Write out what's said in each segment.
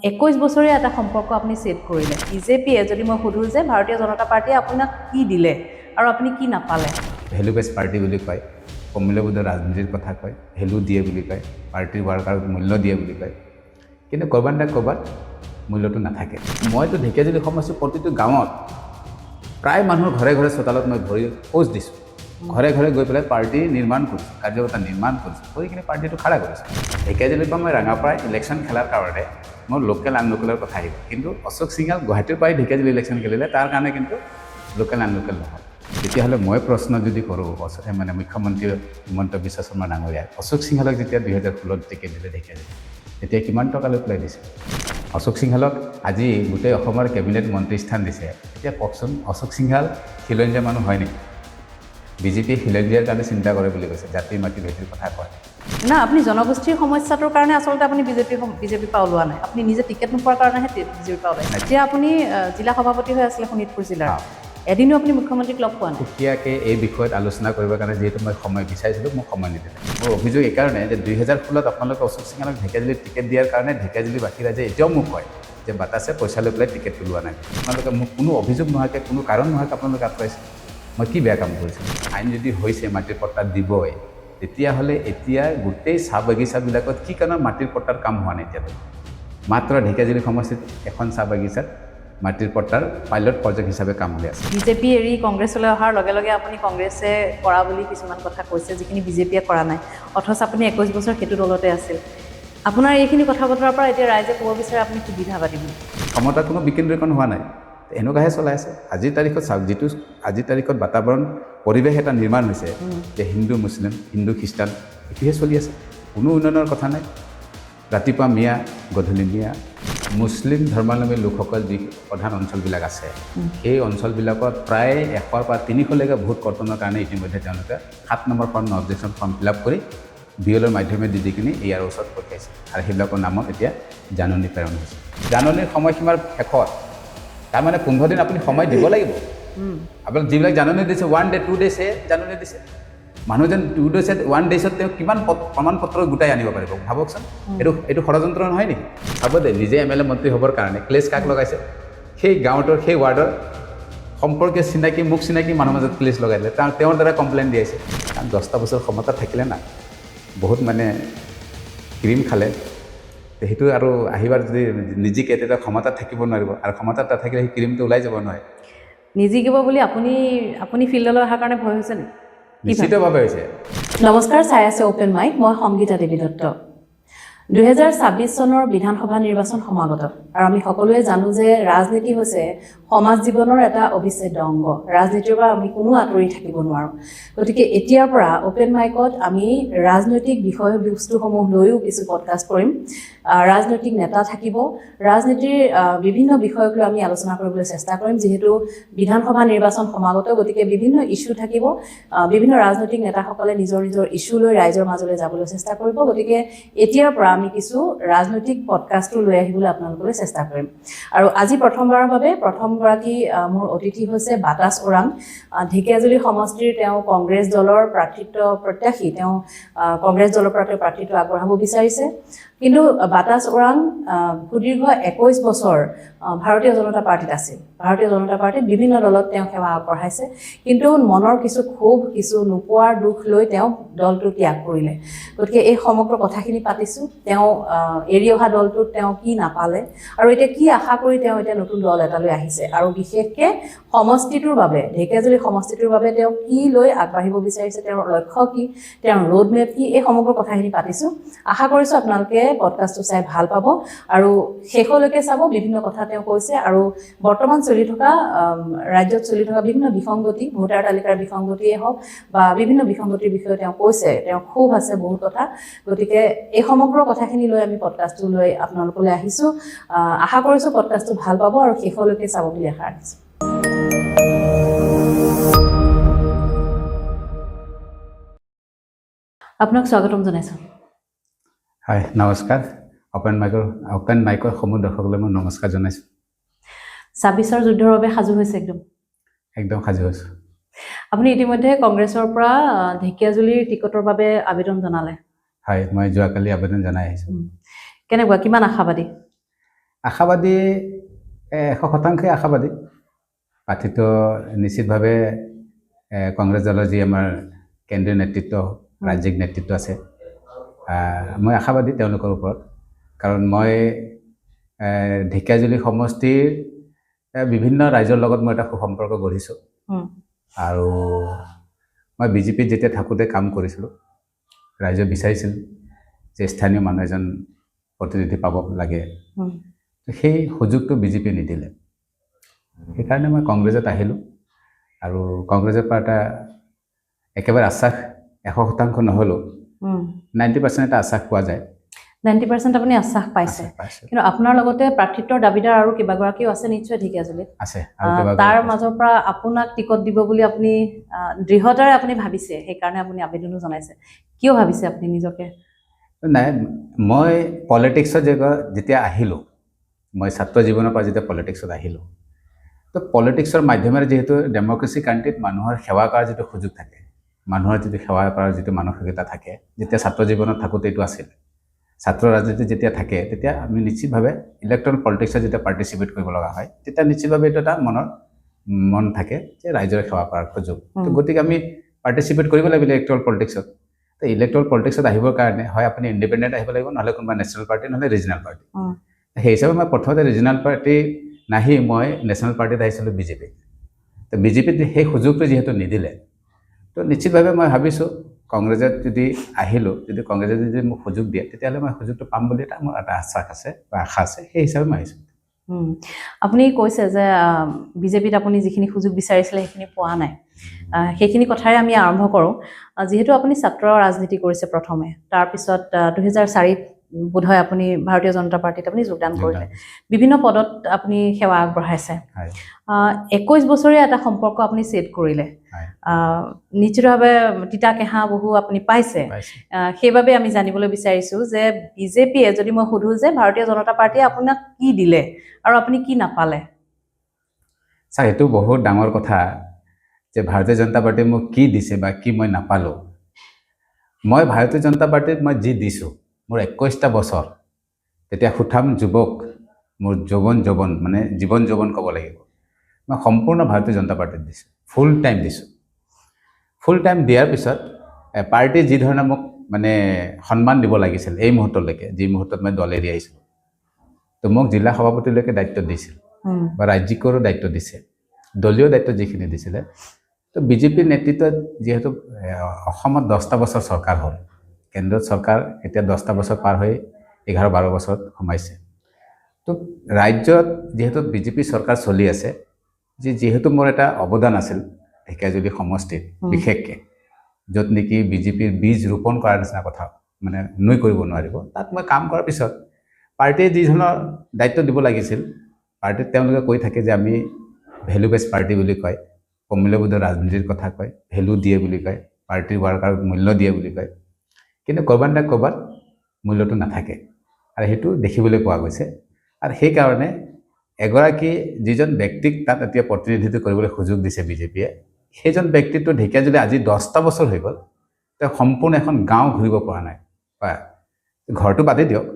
21 বছৰীয়া এটা সম্পৰ্ক আপুনি ছেট কৰিলে বিজেপিয়ে যদি মই সুধো যে ভাৰতীয় জনতা পাৰ্টিয়ে আপোনাক কি দিলে আৰু আপুনি কি নাপালে ভেলু বেছ পাৰ্টি বুলি কয় প্ৰমূল্যবোধ ৰাজনীতিৰ কথা কয় ভেলু দিয়ে বুলি কয় পাৰ্টিৰ ৱাৰ্কাৰক মূল্য দিয়ে বুলি কয় কিন্তু ক'ৰবাত না ক'ৰবাত মূল্যটো নাথাকে মইতো ঢেকীয়াজুলি সমষ্টিৰ প্ৰতিটো গাঁৱত প্ৰায় মানুহৰ ঘৰে ঘৰে চোতালত মই ভৰি খোজ দিছোঁ ঘৰে ঘৰে গৈ পেলাই পাৰ্টি নিৰ্মাণ কৰিছোঁ কাৰ্যকৰ্তা নিৰ্মাণ কৰিছোঁ কৰি কিনে পাৰ্টিটো খাৰা কৰিছোঁ ঢেকীয়াজুলিৰ পৰা মই ৰাঙাপাৰাই ইলেকশ্যন খেলাৰ কাৰণে মোৰ লোকেল আনলোকেলৰ কথা আহিব কিন্তু অশোক সিংহাল গুৱাহাটীৰ পৰাই ঢেকীয়াজুলি ইলেকশ্যন খেলিলে তাৰ কাৰণে কিন্তু লোকেল আনলোকেল নহয় তেতিয়াহ'লে মই প্ৰশ্ন যদি কৰোঁ মানে মুখ্যমন্ত্ৰী হিমন্ত বিশ্ব শৰ্মা ডাঙৰীয়াই অশোক সিংহালক যেতিয়া 2016 টিকেট দিলে ঢেকীয়াজুলি তেতিয়া কিমান টকা লৈ পেলাই দিছে অশোক সিংহালক আজি গোটেই অসমৰ কেবিনেট মন্ত্ৰীস্থান দিছে এতিয়া কওকচোন অশোক সিংহাল খিলঞ্জীয়া মানুহ হয় নেকি বিজেপিয়ে খিলঞ্জীয়াৰ কাৰণে চিন্তা কৰে বুলি কৈছে জাতি মাটি ভেটিৰ কথা কয় না আপুনি জনগোষ্ঠীৰ সমস্যাটোৰ কাৰণে আচলতে আপুনি বিজেপিৰ পৰা ওলোৱা নাই আপুনি নিজে টিকেট নোপোৱাৰ কাৰণেহে বিজেপিৰ পৰা ওলাইছে এতিয়া আপুনি জিলা সভাপতি হৈ আছিলে শোণিতপুৰ জিলাৰ এদিনো আপুনি মুখ্যমন্ত্ৰীক লগ পোৱা নাই সুকীয়াকৈ এই বিষয়ত আলোচনা কৰিবৰ কাৰণে যিহেতু মই সময় বিচাৰিছিলোঁ মোক সময় নিদিলে মোৰ অভিযোগ এইকাৰণে যে 2016 আপোনালোকে অশোক সিংহালক ঢেকীয়াজুলিত টিকেট দিয়াৰ কাৰণে ঢেকীয়াজুলিবাসী ৰাইজে এতিয়াও মোক কয় যে বাটাছে পইচা লৈ পেলাই টিকেট ওলোৱা নাই আপোনালোকে মোক কোনো অভিযোগ নোহোৱাকৈ কোনো কাৰণ নোহোৱাকৈ আপোনালোকে আঁতৰাইছে মই কি বেয়া কাম কৰিছোঁ আইন যদি হৈছে মাটিৰ পট্টা দিবই তেতিয়াহ'লে এতিয়া গোটেই চাহ বাগিচাবিলাকত কি কাৰণত মাটিৰ পট্টাৰ কাম হোৱা নাই এতিয়ালৈ মাত্ৰ ঢেকীয়াজুলি সমষ্টিত এখন চাহ বাগিচাত মাটিৰ পট্টাৰ পাইলট প্ৰজেক্ট হিচাপে কাম হৈ আছে বিজেপি এৰি কংগ্ৰেছলৈ অহাৰ লগে লগে আপুনি কংগ্ৰেছে কৰা বুলি কিছুমান কথা কৈছে যিখিনি বিজেপিয়ে কৰা নাই অথচ আপুনি 21 বছৰ সেইটো দলতে আছিল আপোনাৰ এইখিনি কথা বতৰাৰ পৰা এতিয়া ৰাইজে ক'ব বিচাৰে আপুনি সুবিধাবাদী বুলি ক্ষমতাৰ কোনো বিকেন্দ্ৰীকৰণ হোৱা নাই এনেকুৱাহে চলাই আছে আজিৰ তাৰিখত চাওক যিটো আজিৰ তাৰিখত বাতাবৰণ পৰিৱেশ এটা নিৰ্মাণ হৈছে যে হিন্দু মুছলিম হিন্দু খ্ৰীষ্টান এইটোহে চলি আছে কোনো উন্নয়নৰ কথা নাই ৰাতিপুৱা মিয়া গধূলি মিয়া মুছলিম ধৰ্মাৱলম্বী লোকসকল যি প্ৰধান অঞ্চলবিলাক আছে সেই অঞ্চলবিলাকত প্ৰায় 100 পৰা 300লৈকে ভোট কৰ্তনৰ কাৰণে ইতিমধ্যে তেওঁলোকে 7 number form objection form fill up কৰি বিএলৰ মাধ্যমেদি দি কিনি ইয়াৰ ওচৰত পঠিয়াইছে আৰু সেইবিলাকৰ নামত এতিয়া জাননী প্ৰেৰণ হৈছে জাননীৰ সময়সীমাৰ শেষত তাৰমানে 15 দিন আপুনি সময় দিব লাগিব আপোনাক যিবিলাক জাননী দিছে 1 ডে 2 ডেছে জাননী দিছে মানুহ যেন 2 ডেছে 1 ডেছত তেওঁ কিমান প্ৰমাণ পত্ৰ গোটাই আনিব পাৰিব ভাবকচোন এইটো ষড়যন্ত্ৰ নহয় নেকি হ'ব দে নিজে এম এল এ মন্ত্ৰী হ'বৰ কাৰণে ক্লেছ কাক লগাইছে সেই গাঁৱটোৰ সেই ৱাৰ্ডৰ সম্পৰ্কীয় চিনাকি মোক চিনাকি মানুহৰ মাজত ক্লেছ লগাই দিলে তেওঁৰ দ্বাৰা কমপ্লেইন দি আছে কাৰণ 10টা বছৰ ক্ষমতা থাকিলে না বহুত মানে ক্ৰীম খালে সেইটো আৰু আহিবাৰ যদি নিজিকে তেতিয়া ক্ষমতাত থাকিব নোৱাৰিব আৰু ক্ষমতাত নাথাকিলে সেই ক্ৰীমটো ওলাই যাব নোৱাৰে নিজিকিব বুলি আপুনি ফিল্ডলৈ অহাৰ কাৰণে ভয় হৈছে নেকি নিশ্চিতভাৱে হৈছে নমস্কাৰ চাই আছে অপেন মাইক মই সংগীতা দেৱী দত্ত 2026 চনৰ বিধানসভা নিৰ্বাচন সমাগত আৰু আমি সকলোৱে জানো যে ৰাজনীতি হৈছে সমাজ জীৱনৰ এটা অবিচ্ছেদ্য অংগ ৰাজনীতিৰ পৰা আমি কোনো আঁতৰি থাকিব নোৱাৰোঁ গতিকে এতিয়াৰ পৰা অপেন মাইকত আমি ৰাজনৈতিক বিষয়বস্তুসমূহ লৈও কিছু পডকাষ্ট কৰিম ৰাজনৈতিক নেতা থাকিব ৰাজনীতিৰ বিভিন্ন বিষয়ক লৈ আমি আলোচনা কৰিবলৈ চেষ্টা কৰিম যিহেতু বিধানসভা নিৰ্বাচন সমাগত গতিকে বিভিন্ন ইস্যু থাকিব বিভিন্ন ৰাজনৈতিক নেতাসকলে নিজৰ ইস্যু লৈ ৰাইজৰ মাজলৈ যাবলৈ চেষ্টা কৰিব গতিকে এতিয়াৰ পৰা আমি কিছু ৰাজনৈতিক পডকাষ্টটো লৈ আহিবলৈ আপোনালোকলৈ চেষ্টা কৰিম আৰু আজি প্ৰথমবাৰৰ বাবে প্ৰথমগৰাকী মোৰ অতিথি হৈছে বাতাস ওৰাং ঢেকীয়াজুলি সমষ্টিৰ তেওঁ কংগ্ৰেছ দলৰ প্ৰাৰ্থিত্ব প্ৰত্যাশী তেওঁ কংগ্ৰেছ দলৰ পৰা প্ৰাৰ্থিত্ব আগবঢ়াব বিচাৰিছে কিন্তু বাতাস ওৰাং সুদীৰ্ঘ 21 বছৰ ভাৰতীয় জনতা পাৰ্টিত আছিল ভাৰতীয় জনতা পাৰ্টিত বিভিন্ন দলত তেওঁ সেৱা আগবঢ়াইছে কিন্তু মনৰ কিছু ক্ষোভ কিছু নোপোৱাৰ দুখ লৈ তেওঁ দলটো ত্যাগ কৰিলে গতিকে এই সমগ্ৰ কথাখিনি পাতিছোঁ তেওঁ এৰি অহা দলটোত তেওঁ কি নাপালে আৰু এতিয়া কি আশা কৰি তেওঁ এতিয়া নতুন দল এটালৈ আহিছে আৰু বিশেষকৈ সমষ্টিটোৰ বাবে ঢেকীয়াজুলি সমষ্টিটোৰ বাবে তেওঁ কি লৈ আগবাঢ়িব বিচাৰিছে তেওঁৰ লক্ষ্য কি তেওঁৰ ৰোড মেপ কি এই সমগ্ৰ কথাখিনি পাতিছোঁ আশা কৰিছোঁ আপোনালোকে পডকাষ্টটো চাই ভাল পাব আৰু শেষলৈকে চাব বিভিন্ন কথা তেওঁ কৈছে আৰু বৰ্তমান চলি থকা ৰাজ্যত চলি থকা বিভিন্ন বিসংগতি ভোটাৰ তালিকাৰ বিসংগতিয়ে হওক বা বিভিন্ন বিসংগতিৰ বিষয়ে তেওঁ কৈছে তেওঁ খুব আছে বহুত কথা গতিকে এই সমগ্ৰ কথাখিনি লৈ আমি পডকাষ্টটো লৈ আপোনালোকলৈ আহিছোঁ আশা কৰিছোঁ পডকাষ্টটো ভাল পাব আৰু শেষলৈকে চাব বুলি আশা ৰাখিছোঁ আপোনাক স্বাগতম জনাইছোঁ হয় নমস্কাৰ অপেন মাইকৰ সমূহ দৰ্শকলৈ মই নমস্কাৰ জনাইছোঁ 26ৰ যুদ্ধৰ বাবে সাজু হৈছে একদম সাজু হৈছোঁ আপুনি ইতিমধ্যে কংগ্ৰেছৰ পৰা ঢেকীয়াজুলিৰ টিকটৰ বাবে আবেদন জনালে হয় মই যোৱাকালি আবেদন জনাই আহিছোঁ কেনেকুৱা কিমান আশাবাদী আশাবাদী 100% আশাবাদী প্ৰাৰ্থীটো নিশ্চিতভাৱে কংগ্ৰেছ দলৰ যি আমাৰ কেন্দ্ৰীয় নেতৃত্ব ৰাজ্যিক নেতৃত্ব আছে মই আশাবাদী তেওঁলোকৰ ওপৰত কাৰণ মই ঢেকিয়াজুলি সমষ্টিৰ বিভিন্ন ৰাজ্যৰ লগত মই এটা সুসম্পৰ্ক গঢ়িছোঁ আৰু মই বিজেপিত যেতিয়া থাকোঁতে কাম কৰিছিলোঁ ৰাইজে বিচাৰিছিল যে স্থানীয় মানুহ এজন প্ৰতিনিধি পাব লাগে সেই সুযোগটো বিজেপিয়ে নিদিলে সেইকাৰণে মই কংগ্ৰেছত আহিলোঁ আৰু কংগ্ৰেছৰ পৰা এটা একেবাৰে আশ্বাস 100% নহ'লেও 90% এটা আশ্বাস পোৱা যায় 90% আপুনি আশ্বাস পাইছে কিন্তু আপোনাৰ লগতে প্ৰাৰ্থিত্বৰ দাবীদাৰ আৰু কিবাগৰাকীও আছে নিশ্চয় ঢেকিয়াজুলিত আছে তাৰ মাজৰ পৰা আপোনাক টিকট দিব বুলি আপুনি দৃঢ়তাৰে আপুনি ভাবিছে সেইকাৰণে আপুনি আবেদনো জনাইছে কিয় ভাবিছে আপুনি নিজকে নাই মই পলিটিক্সত যেতিয়া আহিলোঁ মই ছাত্ৰ জীৱনৰ পৰা যেতিয়া পলিটিক্সত আহিলোঁ তো পলিটিক্সৰ মাধ্যমেৰে যিহেতু ডেমক্ৰেচি কাণ্ট্ৰিত মানুহৰ সেৱা কৰাৰ যিটো সুযোগ থাকে মানুহৰ যিটো সেৱা কৰাৰ যিটো মানসিকতা থাকে যেতিয়া ছাত্ৰ জীৱনত থাকোঁতে এইটো আছিল ছাত্ৰ ৰাজনীতি যেতিয়া থাকে তেতিয়া আমি নিশ্চিতভাৱে ইলেক্ট্ৰল পলিটিক্সত যেতিয়া পাৰ্টিচিপেট কৰিব লগা হয় তেতিয়া নিশ্চিতভাৱে এইটো এটা মন থাকে যে ৰাইজৰ সেৱা কৰাৰ সুযোগ তো গতিকে আমি পাৰ্টিচিপেট কৰিব লাগিব ইলেক্ট্ৰল পলিটিক্সত তো ইলেক্ট্ৰল পলিটিক্সত আহিবৰ কাৰণে হয় আপুনি ইণ্ডিপেণ্ডেণ্ট আহিব লাগিব নহ'লে কোনোবা নেশ্যনেল পাৰ্টি নহ'লে ৰিজনেল পাৰ্টি সেই হিচাপে মই প্ৰথমতে ৰিজনেল পাৰ্টি নাহি মই নেশ্যনেল পাৰ্টিত আহিছিলোঁ বিজেপিত তো বিজেপিত সেই সুযোগটো যিহেতু নিদিলে তো নিশ্চিতভাৱে মই ভাবিছোঁ কংগ্ৰেছত যদি আহিলোঁ যদি কংগ্ৰেছে যদি মোক সুযোগ দিয়ে তেতিয়াহ'লে মই সুযোগটো পাম বুলি মোৰ এটা আশ্বাস আছে বা আশা আছে সেই হিচাপে মই আহিছোঁ আপুনি কৈছে যে বিজেপিত আপুনি যিখিনি সুযোগ বিচাৰিছিলে সেইখিনি পোৱা নাই সেইখিনি কথাৰে আমি আৰম্ভ কৰোঁ যিহেতু আপুনি ছাত্ৰ ৰাজনীতি কৰিছে প্ৰথমে তাৰপিছত 2004 বোধহয় আপুনি ভাৰতীয় জনতা পাৰ্টিত আপুনি যোগদান কৰিলে বিভিন্ন পদত আপুনি সেৱা আগবঢ়াইছে 21 বছৰীয়া এটা সম্পৰ্ক আপুনি ছেট কৰিলে নিশ্চিতভাৱে তিতা কেঁহা বহু আপুনি পাইছে সেইবাবে আমি জানিবলৈ বিচাৰিছোঁ যে বিজেপিয়ে যদি মই সোধোঁ যে ভাৰতীয় জনতা পাৰ্টিয়ে আপোনাক কি দিলে আৰু আপুনি কি নাপালে ছাৰ এইটো বহুত ডাঙৰ কথা যে ভাৰতীয় জনতা পাৰ্টিয়ে মোক কি দিছে বা কি মই নাপালোঁ মই ভাৰতীয় জনতা পাৰ্টিত মই যি দিছোঁ মোৰ 21টা বছৰ তেতিয়া সুঠাম যুৱক মোৰ যৌৱন মানে জীৱন যৌৱন ক'ব লাগিব মই সম্পূৰ্ণ ভাৰতীয় জনতা পাৰ্টিত দিছোঁ ফুল টাইম দিছোঁ ফুল টাইম দিয়াৰ পিছত পাৰ্টি যি ধৰণে মোক মানে সন্মান দিব লাগিছিল এই মুহূৰ্তলৈকে যি মুহূৰ্তত মই দল এৰি আহিছিলোঁ তো মোক জিলা সভাপতিলৈকে দায়িত্ব দিছিল বা ৰাজ্যিকৰো দায়িত্ব দিছে দলীয় দায়িত্ব যিখিনি দিছিলে তো বিজেপিৰ নেতৃত্বত যিহেতু অসমত 10টা বছৰ চৰকাৰ হ'ল কেন্দ্ৰত চৰকাৰ এতিয়া 10টা বছৰ পাৰ হৈ 11-12 বছৰত সোমাইছে তো ৰাজ্যত যিহেতু বিজেপি চৰকাৰ চলি আছে যিহেতু মোৰ এটা অৱদান আছিল ঢেকিয়াজুলি সমষ্টিত বিশেষকৈ য'ত নেকি বিজেপিৰ বীজ ৰোপণ কৰাৰ নিচিনা কথা মানে নুই কৰিব নোৱাৰিব তাত মই কাম কৰাৰ পিছত পাৰ্টিয়ে যি ধৰণৰ দায়িত্ব দিব লাগিছিল পাৰ্টিত তেওঁলোকে কৈ থাকে যে আমি ভেলু বেছ পাৰ্টি বুলি কয় প্ৰমূল্যবোধৰ ৰাজনীতিৰ কথা কয় ভেলু দিয়ে বুলি কয় পাৰ্টিৰ ৱাৰ্কাৰক মূল্য দিয়ে বুলি কয় কিন্তু ক'ৰবাত মূল্যটো নাথাকে আৰু সেইটো দেখিবলৈ পোৱা গৈছে আৰু সেইকাৰণে এগৰাকী যিজন ব্যক্তিক তাত এতিয়া প্ৰতিনিধিত্ব কৰিবলৈ সুযোগ দিছে বিজেপিয়ে সেইজন ব্যক্তিটো ঢেকিয়াজুলি আজি 10টা বছৰ হৈ গ'ল তেওঁ সম্পূৰ্ণ এখন গাঁও ঘূৰিব পৰা নাই বা ঘৰটো বাদেই দিয়ক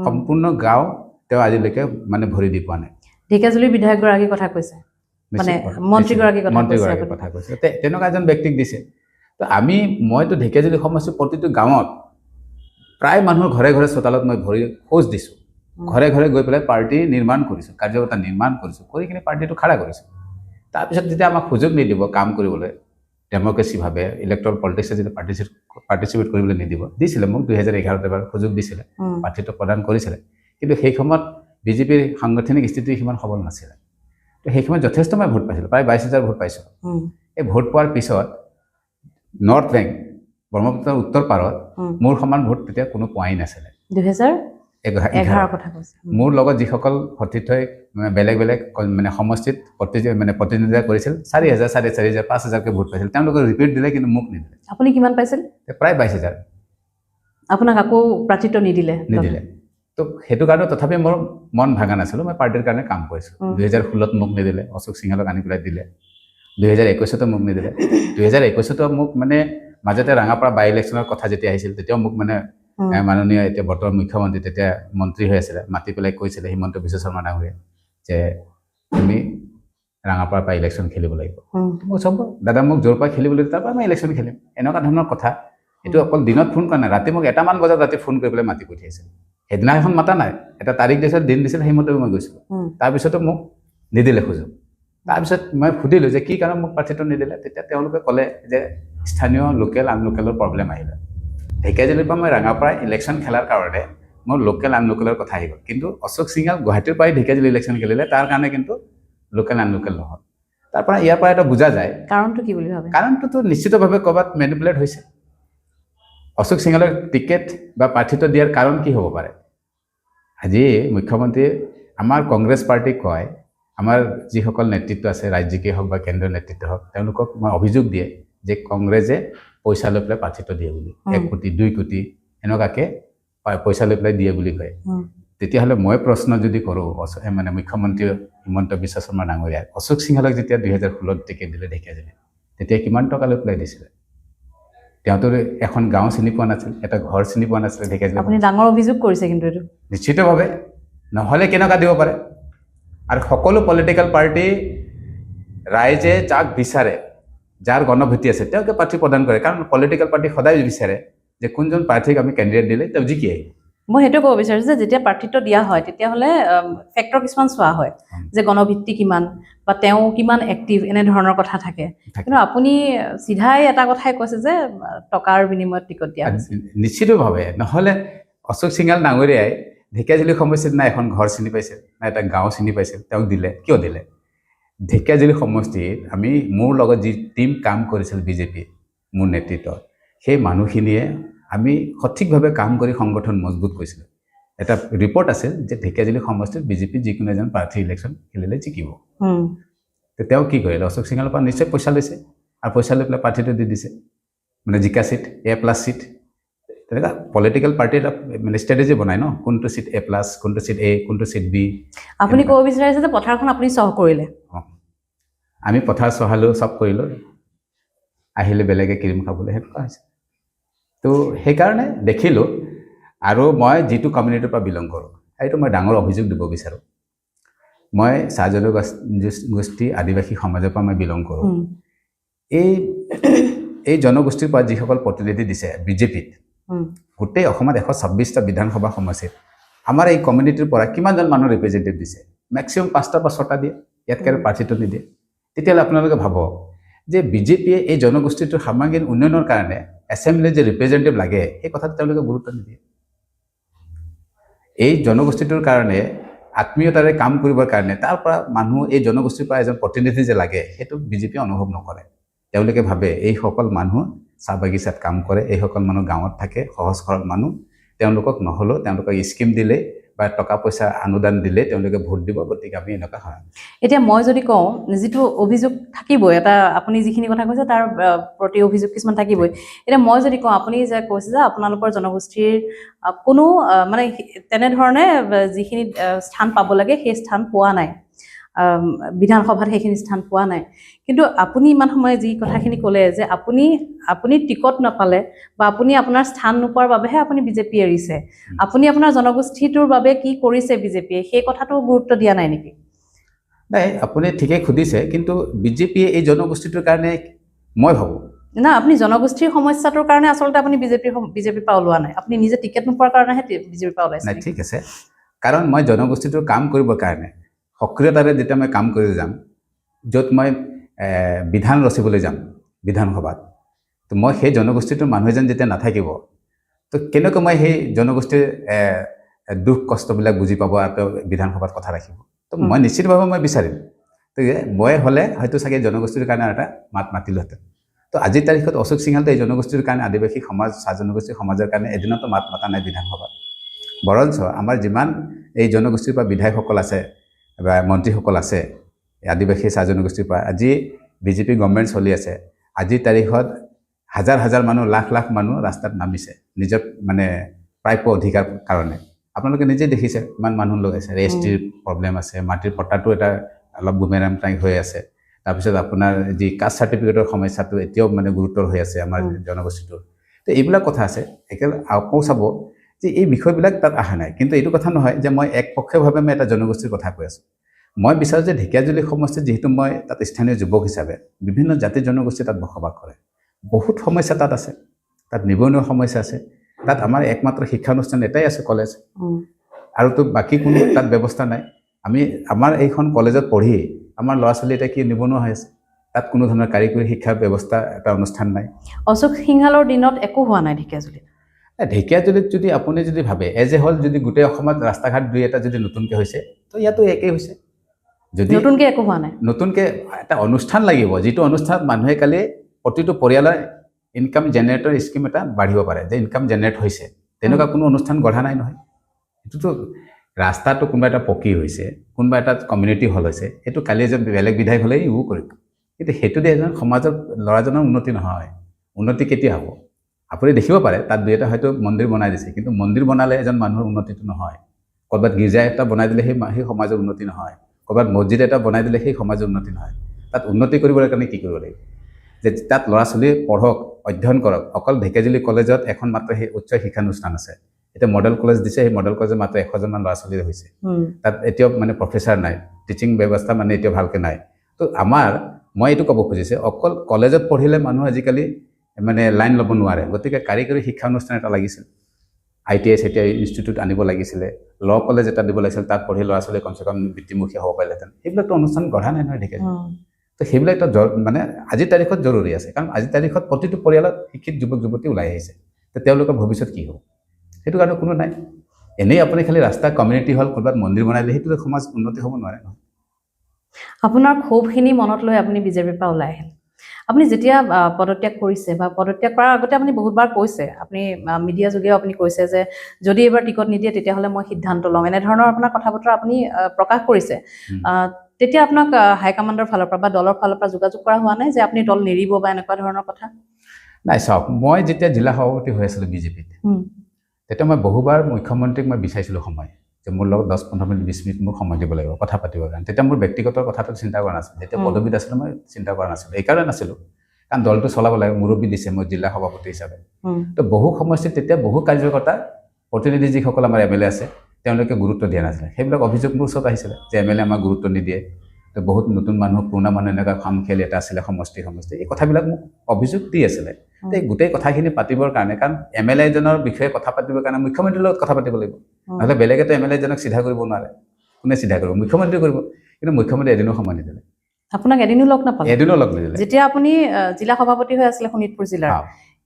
সম্পূৰ্ণ গাঁও তেওঁ আজিলৈকে মানে ভৰি দি পোৱা নাই ঢেকিয়াজুলিৰ বিধায়কগৰাকীৰ কথা কৈছে মানে মন্ত্ৰীগৰাকীৰ কথা কৈছে তেনেকুৱা এজন ব্যক্তিক দিছে তো মইতো ঢেকিয়াজুলি সমষ্টিৰ প্ৰতিটো গাঁৱত প্ৰায় মানুহৰ ঘৰে ঘৰে চোতালত মই ভৰি খোজ দিছোঁ ঘৰে ঘৰে গৈ পেলাই পাৰ্টি নিৰ্মাণ কৰিছোঁ কাৰ্যকৰ্তা নিৰ্মাণ কৰিছোঁ কৰি কিনে পাৰ্টিটো খাৰা কৰিছোঁ তাৰপিছত যেতিয়া আমাক সুযোগ নিদিব কাম কৰিবলৈ ডেমক্ৰেচিভাৱে ইলেক্ট্ৰল পলিটিক্সত যেতিয়া পাৰ্টিচিপেট কৰিবলৈ দিছিলে মোক 2011 এবাৰ সুযোগ দিছিলে প্ৰাৰ্থীটো প্ৰদান কৰিছিলে কিন্তু সেই সময়ত বিজেপিৰ সাংগঠনিক স্থিতি সিমান সবল নাছিলে তো সেই সময়ত যথেষ্ট মই ভোট পাইছিলোঁ প্ৰায় 22,000 ভোট পাইছোঁ এই ভোট পোৱাৰ পিছত নৰ্থ বেংক ব্ৰহ্মপুত্ৰৰ উত্তৰ পাৰত মোৰ সমান ভোট তেতিয়া কোনো পোৱাই নাছিলে 2011 কথা কৈছে মোৰ লগত যিসকল সতীৰ্থই বেলেগ মানে সমষ্টিত প্ৰতিনিধিত্ব কৰিছিল 4,000 4,500 5,000কে ভোট পাইছিল তেওঁলোকে ৰিপিট দিলে কিন্তু মোক নিদিলে আপুনি কিমান পাইছিল প্ৰায় 22,000 আপোনাক আকৌ প্ৰাৰ্থিত্ব নিদিলে তো সেইটো কাৰণে তথাপি মোৰ মন ভাগা নাছিলোঁ মই পাৰ্টিৰ কাৰণে কাম কৰিছোঁ 2016ত মোক নিদিলে অশোক সিংহালক আনি পেলাই দিলে 2021তো মোক নিদিলে 2021তো মোক মানে মাজতে ৰাঙাপাৰা বাই ইলেকশ্যনৰ কথা যেতিয়া আহিছিল তেতিয়াও মোক মানে মাননীয় এতিয়া বৰ্তমান মুখ্যমন্ত্ৰী তেতিয়া মন্ত্ৰী হৈ আছিলে মাতি পেলাই কৈছিলে হিমন্ত বিশ্ব শৰ্মা ডাঙৰীয়াই যে তুমি ৰাঙাপাৰাৰ পৰা ইলেকশ্যন খেলিব লাগিব মই চব দাদা মোক য'ৰ পৰা খেলিবলৈ তাৰ পৰা মই ইলেকশ্যন খেলিম এনেকুৱা ধৰণৰ কথা এইটো অকল দিনত ফোন কৰা নাই ৰাতি মোক 1মান বজাত ৰাতি ফোন কৰি পেলাই মাতি পঠিয়াইছিল সেইদিনা এখন মাতা নাই এটা তাৰিখ দিছিল দিন দিছিল সেইমতে মই গৈছিলোঁ তাৰপিছতো মোক নিদিলে সুযোগ তাৰপিছত মই সুধিলোঁ যে কি কাৰণ মোক প্ৰাৰ্থীটো নিদিলে তেতিয়া তেওঁলোকে ক'লে যে স্থানীয় লোকেল আনলোকেলৰ প্ৰব্লেম আহিলে ঢেকীয়াজুলিৰ পৰা মই ৰাঙাপাৰা ইলেকশ্যন খেলাৰ কাৰণে মোৰ লোকেল আনলোকেলৰ কথা আহি গ'ল কিন্তু অশোক সিঙাল গুৱাহাটীৰ পৰাই ঢেকীয়াজুলি ইলেকশ্যন খেলিলে তাৰ কাৰণে কিন্তু লোকেল আনলোকেল নহ'ল তাৰ পৰা ইয়াৰ পৰা এটা বুজা যায় কাৰণটো কি বুলি ভাবে কাৰণটোতো নিশ্চিতভাৱে ক'ৰবাত মেনিপুলেট হৈছে অশোক সিঙালৰ টিকেট বা প্ৰাৰ্থিত্ব দিয়াৰ কাৰণ কি হ'ব পাৰে আজি মুখ্যমন্ত্ৰীয়ে আমাৰ কংগ্ৰেছ পাৰ্টিক কয় আমাৰ যিসকল নেতৃত্ব আছে ৰাজ্যিকেই হওক বা কেন্দ্ৰীয় নেতৃত্ব হওক তেওঁলোকক মই অভিযোগ দিয়ে যে কংগ্ৰেছে পইচা লৈ পেলাই প্ৰাৰ্থিত্ব দিয়ে বুলি 1 কোটি 2 কোটি এনেকুৱাকৈ পইচা লৈ পেলাই দিয়ে বুলি কয় তেতিয়াহ'লে মই প্ৰশ্ন যদি কৰোঁ মানে মুখ্যমন্ত্ৰী হিমন্ত বিশ্ব শৰ্মা ডাঙৰীয়াই অশোক সিঙালক যেতিয়া 2016 টিকেট দিলে ঢেকীয়াজুলি তেতিয়া কিমান টকা লৈ পেলাই দিছিলে তেওঁতো এখন গাঁও চিনি পোৱা নাছিল এটা ঘৰ চিনি পোৱা নাছিলে ঢেকীয়াজুলি আপুনি ডাঙৰ অভিযোগ কৰিছে কিন্তু এইটো নিশ্চিতভাৱে নহ'লে কেনেকুৱা দিব পাৰে আৰু সকলো পলিটিকেল পাৰ্টি ৰাইজে যাক বিচাৰে যাৰ গণভূতি আছে তেওঁকে প্ৰাৰ্থী প্ৰদান কৰে কাৰণ পলিটিকেল পাৰ্টি সদায় বিচাৰে যে কোনজন প্ৰাৰ্থীক আমি কেণ্ডিডেট দিলে তেওঁ জিকি আহিব মই সেইটো ক'ব বিচাৰিছোঁ যে যেতিয়া প্ৰাৰ্থিত্ব দিয়া হয় তেতিয়াহ'লে ফেক্টৰ কিছুমান চোৱা হয় যে গণভিত্তি কিমান বা তেওঁ কিমান এক্টিভ এনেধৰণৰ কথা থাকে কিন্তু আপুনি চিধাই এটা কথাই কৈছে যে টকাৰ বিনিময়ত টিকট দিয়া নিশ্চিতভাৱে নহ'লে অশোক সিঙাল ডাঙৰীয়াই ঢেকীয়াজুলি সমষ্টিত না এখন ঘৰ চিনি পাইছিল না এটা গাঁও চিনি পাইছিল তেওঁক দিলে কিয় দিলে ঢেকীয়াজুলি সমষ্টিত আমি মোৰ লগত যি টিম কাম কৰিছিল বিজেপি মোৰ নেতৃত্বত সেই মানুহখিনিয়ে আমি সঠিকভাৱে কাম কৰি সংগঠন মজবুত কৰিছিলোঁ এটা ৰিপৰ্ট আছিল যে ঢেকীয়াজুলি সমষ্টিত বিজেপি যিকোনো এজন প্ৰাৰ্থী ইলেকশ্যন খেলিলে জিকিব তেওঁ কি কৰিলে অশোক সিঙালৰ পৰা নিশ্চয় পইচা লৈছে আৰু পইচা লৈ পেলাই প্ৰাৰ্থীটো দি দিছে মানে জিকা চিট A+ চিট তেনেকুৱা পলিটিকেল পাৰ্টি এটা মানে ষ্ট্ৰেটেজি বনায় ন কোনটো চিট A+, কোনটো চিট A, কোনটো চিট B আপুনি ক'ব বিচাৰিছে যে পথাৰখন আপুনি চহ কৰিলে আমি পথাৰ চহালোঁ চব কৰিলোঁ আহিলে বেলেগে ক্ৰীম খাবলৈ সেনেকুৱা হৈছে তো সেইকাৰণে দেখিলোঁ আৰু মই যিটো কমিউনিটিৰ পৰা বিলং কৰোঁ সেইটো মই ডাঙৰ অভিযোগ দিব বিচাৰোঁ মই চাহ জনগোষ্ঠী আদিবাসী সমাজৰ পৰা মই বিলং কৰোঁ এই জনগোষ্ঠীৰ পৰা যিসকল প্ৰতিনিধি দিছে বিজেপিত গোটেই অসমত 126টা বিধানসভা সমষ্টিত আমাৰ এই কমিউনিটিৰ পৰা কিমানজন মানুহ ৰিপ্ৰেজেণ্টেটিভ দিছে মেক্সিমাম 5টা বা 6টা দিয়ে ইয়াতকৈ আৰু প্ৰাৰ্থিত্ব নিদিয়ে তেতিয়াহ'লে আপোনালোকে ভাবক যে বিজেপিয়ে এই জনগোষ্ঠীটোৰ সামগ্ৰিক উন্নয়নৰ কাৰণে এছেম্বলিত যে ৰিপ্ৰেজেণ্টেটিভ লাগে সেই কথাত তেওঁলোকে গুৰুত্ব নিদিয়ে এই জনগোষ্ঠীটোৰ কাৰণে আত্মীয়তাৰে কাম কৰিবৰ কাৰণে তাৰ পৰা মানুহ এই জনগোষ্ঠীৰ পৰা এজন প্ৰতিনিধি যে লাগে সেইটো বিজেপিয়ে অনুভৱ নকৰে তেওঁলোকে ভাবে এইসকল মানুহ চাহ বাগিচাত কাম কৰে এইসকল মানুহ গাঁৱত থাকে সহজ সৰল মানুহ তেওঁলোকক নহ'লেও তেওঁলোকক স্কিম দিলে বা টকা পইচা অনুদান দিলে তেওঁলোকে ভোট দিব গতিকে আমি এনেকুৱা হয় এতিয়া মই যদি কওঁ যিটো অভিযোগ থাকিবই এটা আপুনি যিখিনি কথা কৈছে তাৰ প্ৰতি অভিযোগ কিছুমান থাকিবই এতিয়া মই যদি কওঁ আপুনি যে কৈছে যে আপোনালোকৰ জনগোষ্ঠীৰ কোনো মানে তেনেধৰণে যিখিনি স্থান পাব লাগে সেই স্থান পোৱা নাই বিধানসভাত সেইখিনি স্থান পোৱা নাই কিন্তু আপুনি ইমান সময় যি কথাখিনি ক'লে যে আপুনি টিকট নাপালে বা আপুনি আপোনাৰ স্থান নোপোৱাৰ বাবেহে আপুনি বিজেপি এৰিছে আপুনি আপোনাৰ জনগোষ্ঠীটোৰ বাবে কি কৰিছে বিজেপিয়ে সেই কথাটো গুৰুত্ব দিয়া নাই নেকি নাই আপুনি ঠিকেই সুধিছে কিন্তু বিজেপিয়ে এই জনগোষ্ঠীটোৰ কাৰণে মই ভাবোঁ না আপুনি জনগোষ্ঠীৰ সমস্যাটোৰ কাৰণে আচলতে আপুনি বিজেপিৰ পৰা ওলোৱা নাই আপুনি নিজে টিকেট নোপোৱাৰ কাৰণেহে বিজেপিৰ পৰা ওলাইছে নাই ঠিক আছে কাৰণ মই জনগোষ্ঠীটোৰ কাম কৰিবৰ কাৰণে সক্ৰিয়তাৰে যেতিয়া মই কাম কৰি যাম য'ত মই বিধান ৰচিবলৈ যাম বিধানসভাত তো মই সেই জনগোষ্ঠীটোৰ মানুহ এজন যেতিয়া নাথাকিব তো কেনেকৈ মই সেই জনগোষ্ঠীৰ দুখ কষ্টবিলাক বুজি পাব আৰু বিধানসভাত কথা ৰাখিব তো মই নিশ্চিতভাৱে মই বিচাৰিম তো মই হ'লে হয়তো চাগে জনগোষ্ঠীৰ কাৰণে এটা মাত মাতিলোহেঁতেন তো আজিৰ তাৰিখত অশোক সিঙালটো এই জনগোষ্ঠীৰ কাৰণে আদিবাসী সমাজ চাহ জনগোষ্ঠীৰ সমাজৰ কাৰণে এদিনতো মাত মতা নাই বিধানসভাত বৰঞ্চ আমাৰ যিমান এই জনগোষ্ঠীৰ পৰা বিধায়কসকল আছে বা মন্ত্ৰীসকল আছে আদিবাসী চাহ জনগোষ্ঠীৰ পৰা আজি বিজেপি গভৰ্ণমেণ্ট চলি আছে আজিৰ তাৰিখত হাজাৰ হাজাৰ মানুহ লাখ লাখ মানুহ ৰাস্তাত নামিছে নিজৰ মানে প্ৰাপ্য অধিকাৰ কাৰণে আপোনালোকে নিজে দেখিছে ইমান মানুহ লগাইছে ৰেজিষ্ট্ৰিৰ প্ৰব্লেম আছে মাটিৰ পট্টাটো এটা অলপ বুমেৰাং টাইপ হৈ আছে তাৰপিছত আপোনাৰ যি কাষ্ট চাৰ্টিফিকেটৰ সমস্যাটো এতিয়াও মানে গুৰুতৰ হৈ আছে আমাৰ জনগোষ্ঠীটোৰ তো এইবিলাক কথা আছে একেবাৰে আকৌ চাব যে এই বিষয়বিলাক তাত অহা নাই কিন্তু এইটো কথা নহয় যে মই একপক্ষীয়ভাৱে মই এটা জনগোষ্ঠীৰ কথা কৈ আছোঁ মই বিচাৰোঁ যে ঢেকীয়াজুলি সমষ্টিত যিহেতু মই তাত স্থানীয় যুৱক হিচাপে বিভিন্ন জাতি জনগোষ্ঠী তাত বসবাস কৰে বহুত সমস্যা তাত আছে তাত নিবনুৱা সমস্যা আছে তাত আমাৰ একমাত্ৰ শিক্ষানুষ্ঠান এটাই আছে কলেজ আৰু তো বাকী কোনো তাত ব্যৱস্থা নাই আমি আমাৰ এইখন কলেজত পঢ়ি আমাৰ ল'ৰা ছোৱালী এতিয়া কি নিবনুৱা হৈ আছে তাত কোনো ধৰণৰ কাৰিকৰী শিক্ষাৰ ব্যৱস্থা এটা অনুষ্ঠান নাই অশোক সিংহালৰ দিনত একো হোৱা নাই ঢেকীয়াজুলিত ঢেকীয়াজুলিত যদি আপুনি যদি ভাবে এজ এ হ'ল যদি গোটেই অসমত ৰাস্তা ঘাট দুই এটা যদি নতুনকৈ হৈছে তো ইয়াতো একেই হৈছে যদি নতুনকৈ একো হোৱা নাই নতুনকৈ এটা অনুষ্ঠান লাগিব যিটো অনুষ্ঠান মানুহে কালি প্ৰতিটো পৰিয়ালৰ ইনকাম জেনেৰেটৰ স্কিম এটা বাঢ়িব পাৰে যে ইনকাম জেনেৰেট হৈছে তেনেকুৱা কোনো অনুষ্ঠান গঢ়া নাই নহয় এইটোতো ৰাস্তাটো কোনোবা এটা পকী হৈছে কোনোবা এটা কমিউনিটি হল হৈছে সেইটো কালি এজন বেলেগ বিধায়ক হ'লে ইও কৰিব কিন্তু সেইটোতে এজন সমাজৰ ল'ৰাজনৰ উন্নতি নহয় উন্নতি কেতিয়া হ'ব আপুনি দেখিব পাৰে তাত দুই এটা হয়তো মন্দিৰ বনাই দিছে কিন্তু মন্দিৰ বনালে এজন মানুহৰ উন্নতিটো নহয় ক'ৰবাত গীৰ্জা এটা বনাই দিলে সেই সমাজৰ উন্নতি নহয় ক'ৰবাত মছজিদ এটা বনাই দিলে সেই সমাজৰ উন্নতি নহয় তাত উন্নতি কৰিবলৈ কাৰণে কি কৰিব লাগিব যে তাত ল'ৰা ছোৱালী পঢ়ক অধ্যয়ন কৰক অকল ঢেকীয়াজুলি কলেজত এখন মাত্ৰ সেই উচ্চ শিক্ষানুষ্ঠান আছে এতিয়া মডেল কলেজ দিছে সেই মডেল কলেজত মাত্ৰ 100জনমান ল'ৰা ছোৱালী হৈছে তাত এতিয়াও মানে প্ৰফেচাৰ নাই টিচিং ব্যৱস্থা মানে এতিয়াও ভালকৈ নাই তো মই এইটো ক'ব খুজিছে অকল কলেজত পঢ়িলে মানুহ আজিকালি মানে লাইন ল'ব নোৱাৰে গতিকে কাৰিকৰী শিক্ষা অনুষ্ঠান এটা লাগিছিল ITI ইনষ্টিটিউট আনিব লাগিছিলে ল কলেজ এটা দিব লাগিছিল তাত পঢ়ি ল'ৰা ছোৱালী কমচে কম বৃত্তিমুখী হ'ব পাৰিলেহেঁতেন সেইবিলাকতো অনুষ্ঠান গঢ়া নাই নহয় ঢেকীয়াজুলিত তো সেইবিলাক এটা মানে আজিৰ তাৰিখত জৰুৰী আছে কাৰণ আজিৰ তাৰিখত প্ৰতিটো পৰিয়ালত শিক্ষিত যুৱক যুৱতী ওলাই আহিছে তো তেওঁলোকৰ ভৱিষ্যত কি হ'ব সেইটো কাৰণে কোনো নাই এনেই আপুনি খালি ৰাস্তা কমিউনিটি হল ক'ৰবাত মন্দিৰ বনাই দিলে সেইটো সমাজ উন্নতি হ'ব নোৱাৰে নহয় আপোনাৰ ক্ষোভখিনি মনত লৈ আপুনি বিজেপিৰ পৰা ওলাই আহিল আপুনি যেতিয়া পদত্যাগ কৰিছে বা পদত্যাগ কৰাৰ আগতে আপুনি বহুতবাৰ কৈছে আপুনি মিডিয়া যোগেও আপুনি কৈছে যে যদি এবাৰ টিকট নিদিয়ে তেতিয়াহ'লে মই সিদ্ধান্ত ল'ম এনেধৰণৰ আপোনাৰ কথা বতৰা আপুনি প্ৰকাশ কৰিছে তেতিয়া আপোনাক হাইকমাণ্ডৰ ফালৰ পৰা বা দলৰ ফালৰ পৰা যোগাযোগ কৰা হোৱা নাই যে আপুনি দল নেৰিব বা এনেকুৱা ধৰণৰ কথা নাই চাওক মই যেতিয়া জিলা সভাপতি হৈ আছিলোঁ বিজেপিত তেতিয়া মই বহুবাৰ মুখ্যমন্ত্ৰীক মই বিচাৰিছিলোঁ সময় যে মোৰ লগত 10-15 মিনিট 20 মিনিট মোক সময় দিব লাগিব কথা পাতিবৰ কাৰণে তেতিয়া মোৰ ব্যক্তিগত কথাটো চিন্তা কৰা নাছিলোঁ যেতিয়া পদবীত আছিলোঁ মই চিন্তা কৰা নাছিলোঁ এইকাৰণে নাছিলোঁ কাৰণ দলটো চলাব লাগে মুৰব্বী দিছে মই জিলা সভাপতি হিচাপে তো বহু সমষ্টিত তেতিয়া বহু কাৰ্যকৰ্তা প্ৰতিনিধি যিসকল আমাৰ MLA আছে তেওঁলোকে গুৰুত্ব দিয়া নাছিলে সেইবিলাক অভিযোগ মোৰ ওচৰত আহিছিলে যে MLA আমাক গুৰুত্ব নিদিয়ে তো বহুত নতুন মানুহ পুৰণা মানুহ এনেকুৱা কাম খেলি এটা আছিলে সমষ্টি এই কথাবিলাক মোক অভিযোগ দি আছিলে তো এই গোটেই কথাখিনি পাতিবৰ কাৰণে কাৰণ MLA এজনৰ বিষয়ে কথা পাতিবৰ কাৰণে মুখ্যমন্ত্ৰীৰ লগত কথা পাতিব লাগিব নহ'লে বেলেগেতো MLA এজনক চিধা কৰিব নোৱাৰে কোনে চিধা কৰিব মুখ্যমন্ত্ৰী কৰিব কিন্তু মুখ্যমন্ত্ৰী এদিনো সময় নিদিলে আপোনাক এদিনো লগ নাপালে এদিনো লগ নিদিলে যেতিয়া আপুনি জিলা সভাপতি হৈ আছিলে শোণিতপুৰ জিলাৰ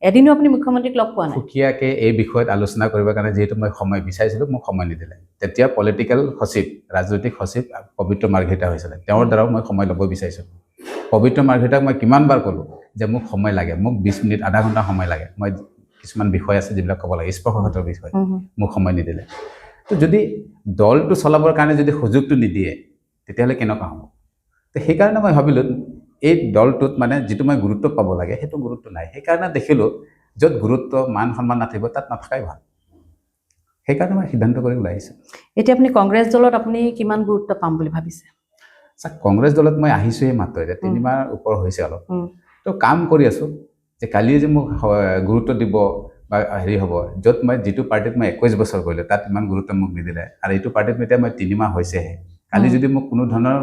এদিনো আপুনি মুখ্যমন্ত্ৰীক লগ পোৱা নাই সুকীয়াকৈ এই বিষয়ত আলোচনা কৰিবৰ কাৰণে যিহেতু মই সময় বিচাৰিছিলোঁ মোক সময় নিদিলে তেতিয়া পলিটিকেল সচিব ৰাজনৈতিক সচিব পবিত্ৰ মাৰ্ঘেৰিটা হৈছিলে তেওঁৰ দ্বাৰাও মই সময় ল'ব বিচাৰিছিলোঁ পবিত্ৰ মাৰ্ঘেৰিটাক মই কিমানবাৰ ক'লোঁ যে মোক সময় লাগে মোক 20 মিনিট আধা ঘণ্টা সময় লাগে মই কিছুমান বিষয় আছে যিবিলাক ক'ব লাগে স্পৰ্শকাতৰ বিষয় মোক সময় নিদিলে তো যদি দলটো চলাবৰ কাৰণে যদি সুযোগটো নিদিয়ে তেতিয়াহ'লে কেনেকুৱা হ'ব তো সেইকাৰণে মই ভাবিলোঁ এই দলটোত মানে যিটো মই গুৰুত্ব পাব লাগে সেইটো গুৰুত্ব নাই সেইকাৰণে দেখিলোঁ য'ত গুৰুত্ব মান সন্মান নাথাকিব তাত নাথাকাই ভাল সেইকাৰণে মই সিদ্ধান্ত কৰি ওলাই আহিছোঁ এতিয়া আপুনি কংগ্ৰেছ দলত আপুনি কিমান গুৰুত্ব পাম বুলি ভাবিছে কংগ্ৰেছ দলত মই আহিছোঁহে মাত্ৰ এতিয়া 3 মাহ ওপৰ হৈছে অলপ তো কাম কৰি আছোঁ যে কালিয়ে যে মোক গুৰুত্ব দিব বা হেৰি হ'ব য'ত মই যিটো পাৰ্টিত মই 21 বছৰ কৰিলোঁ তাত ইমান গুৰুত্ব মোক নিদিলে আৰু এইটো পাৰ্টিত এতিয়া মই 3 মাহ হৈছেহে কালি যদি মোক কোনো ধৰণৰ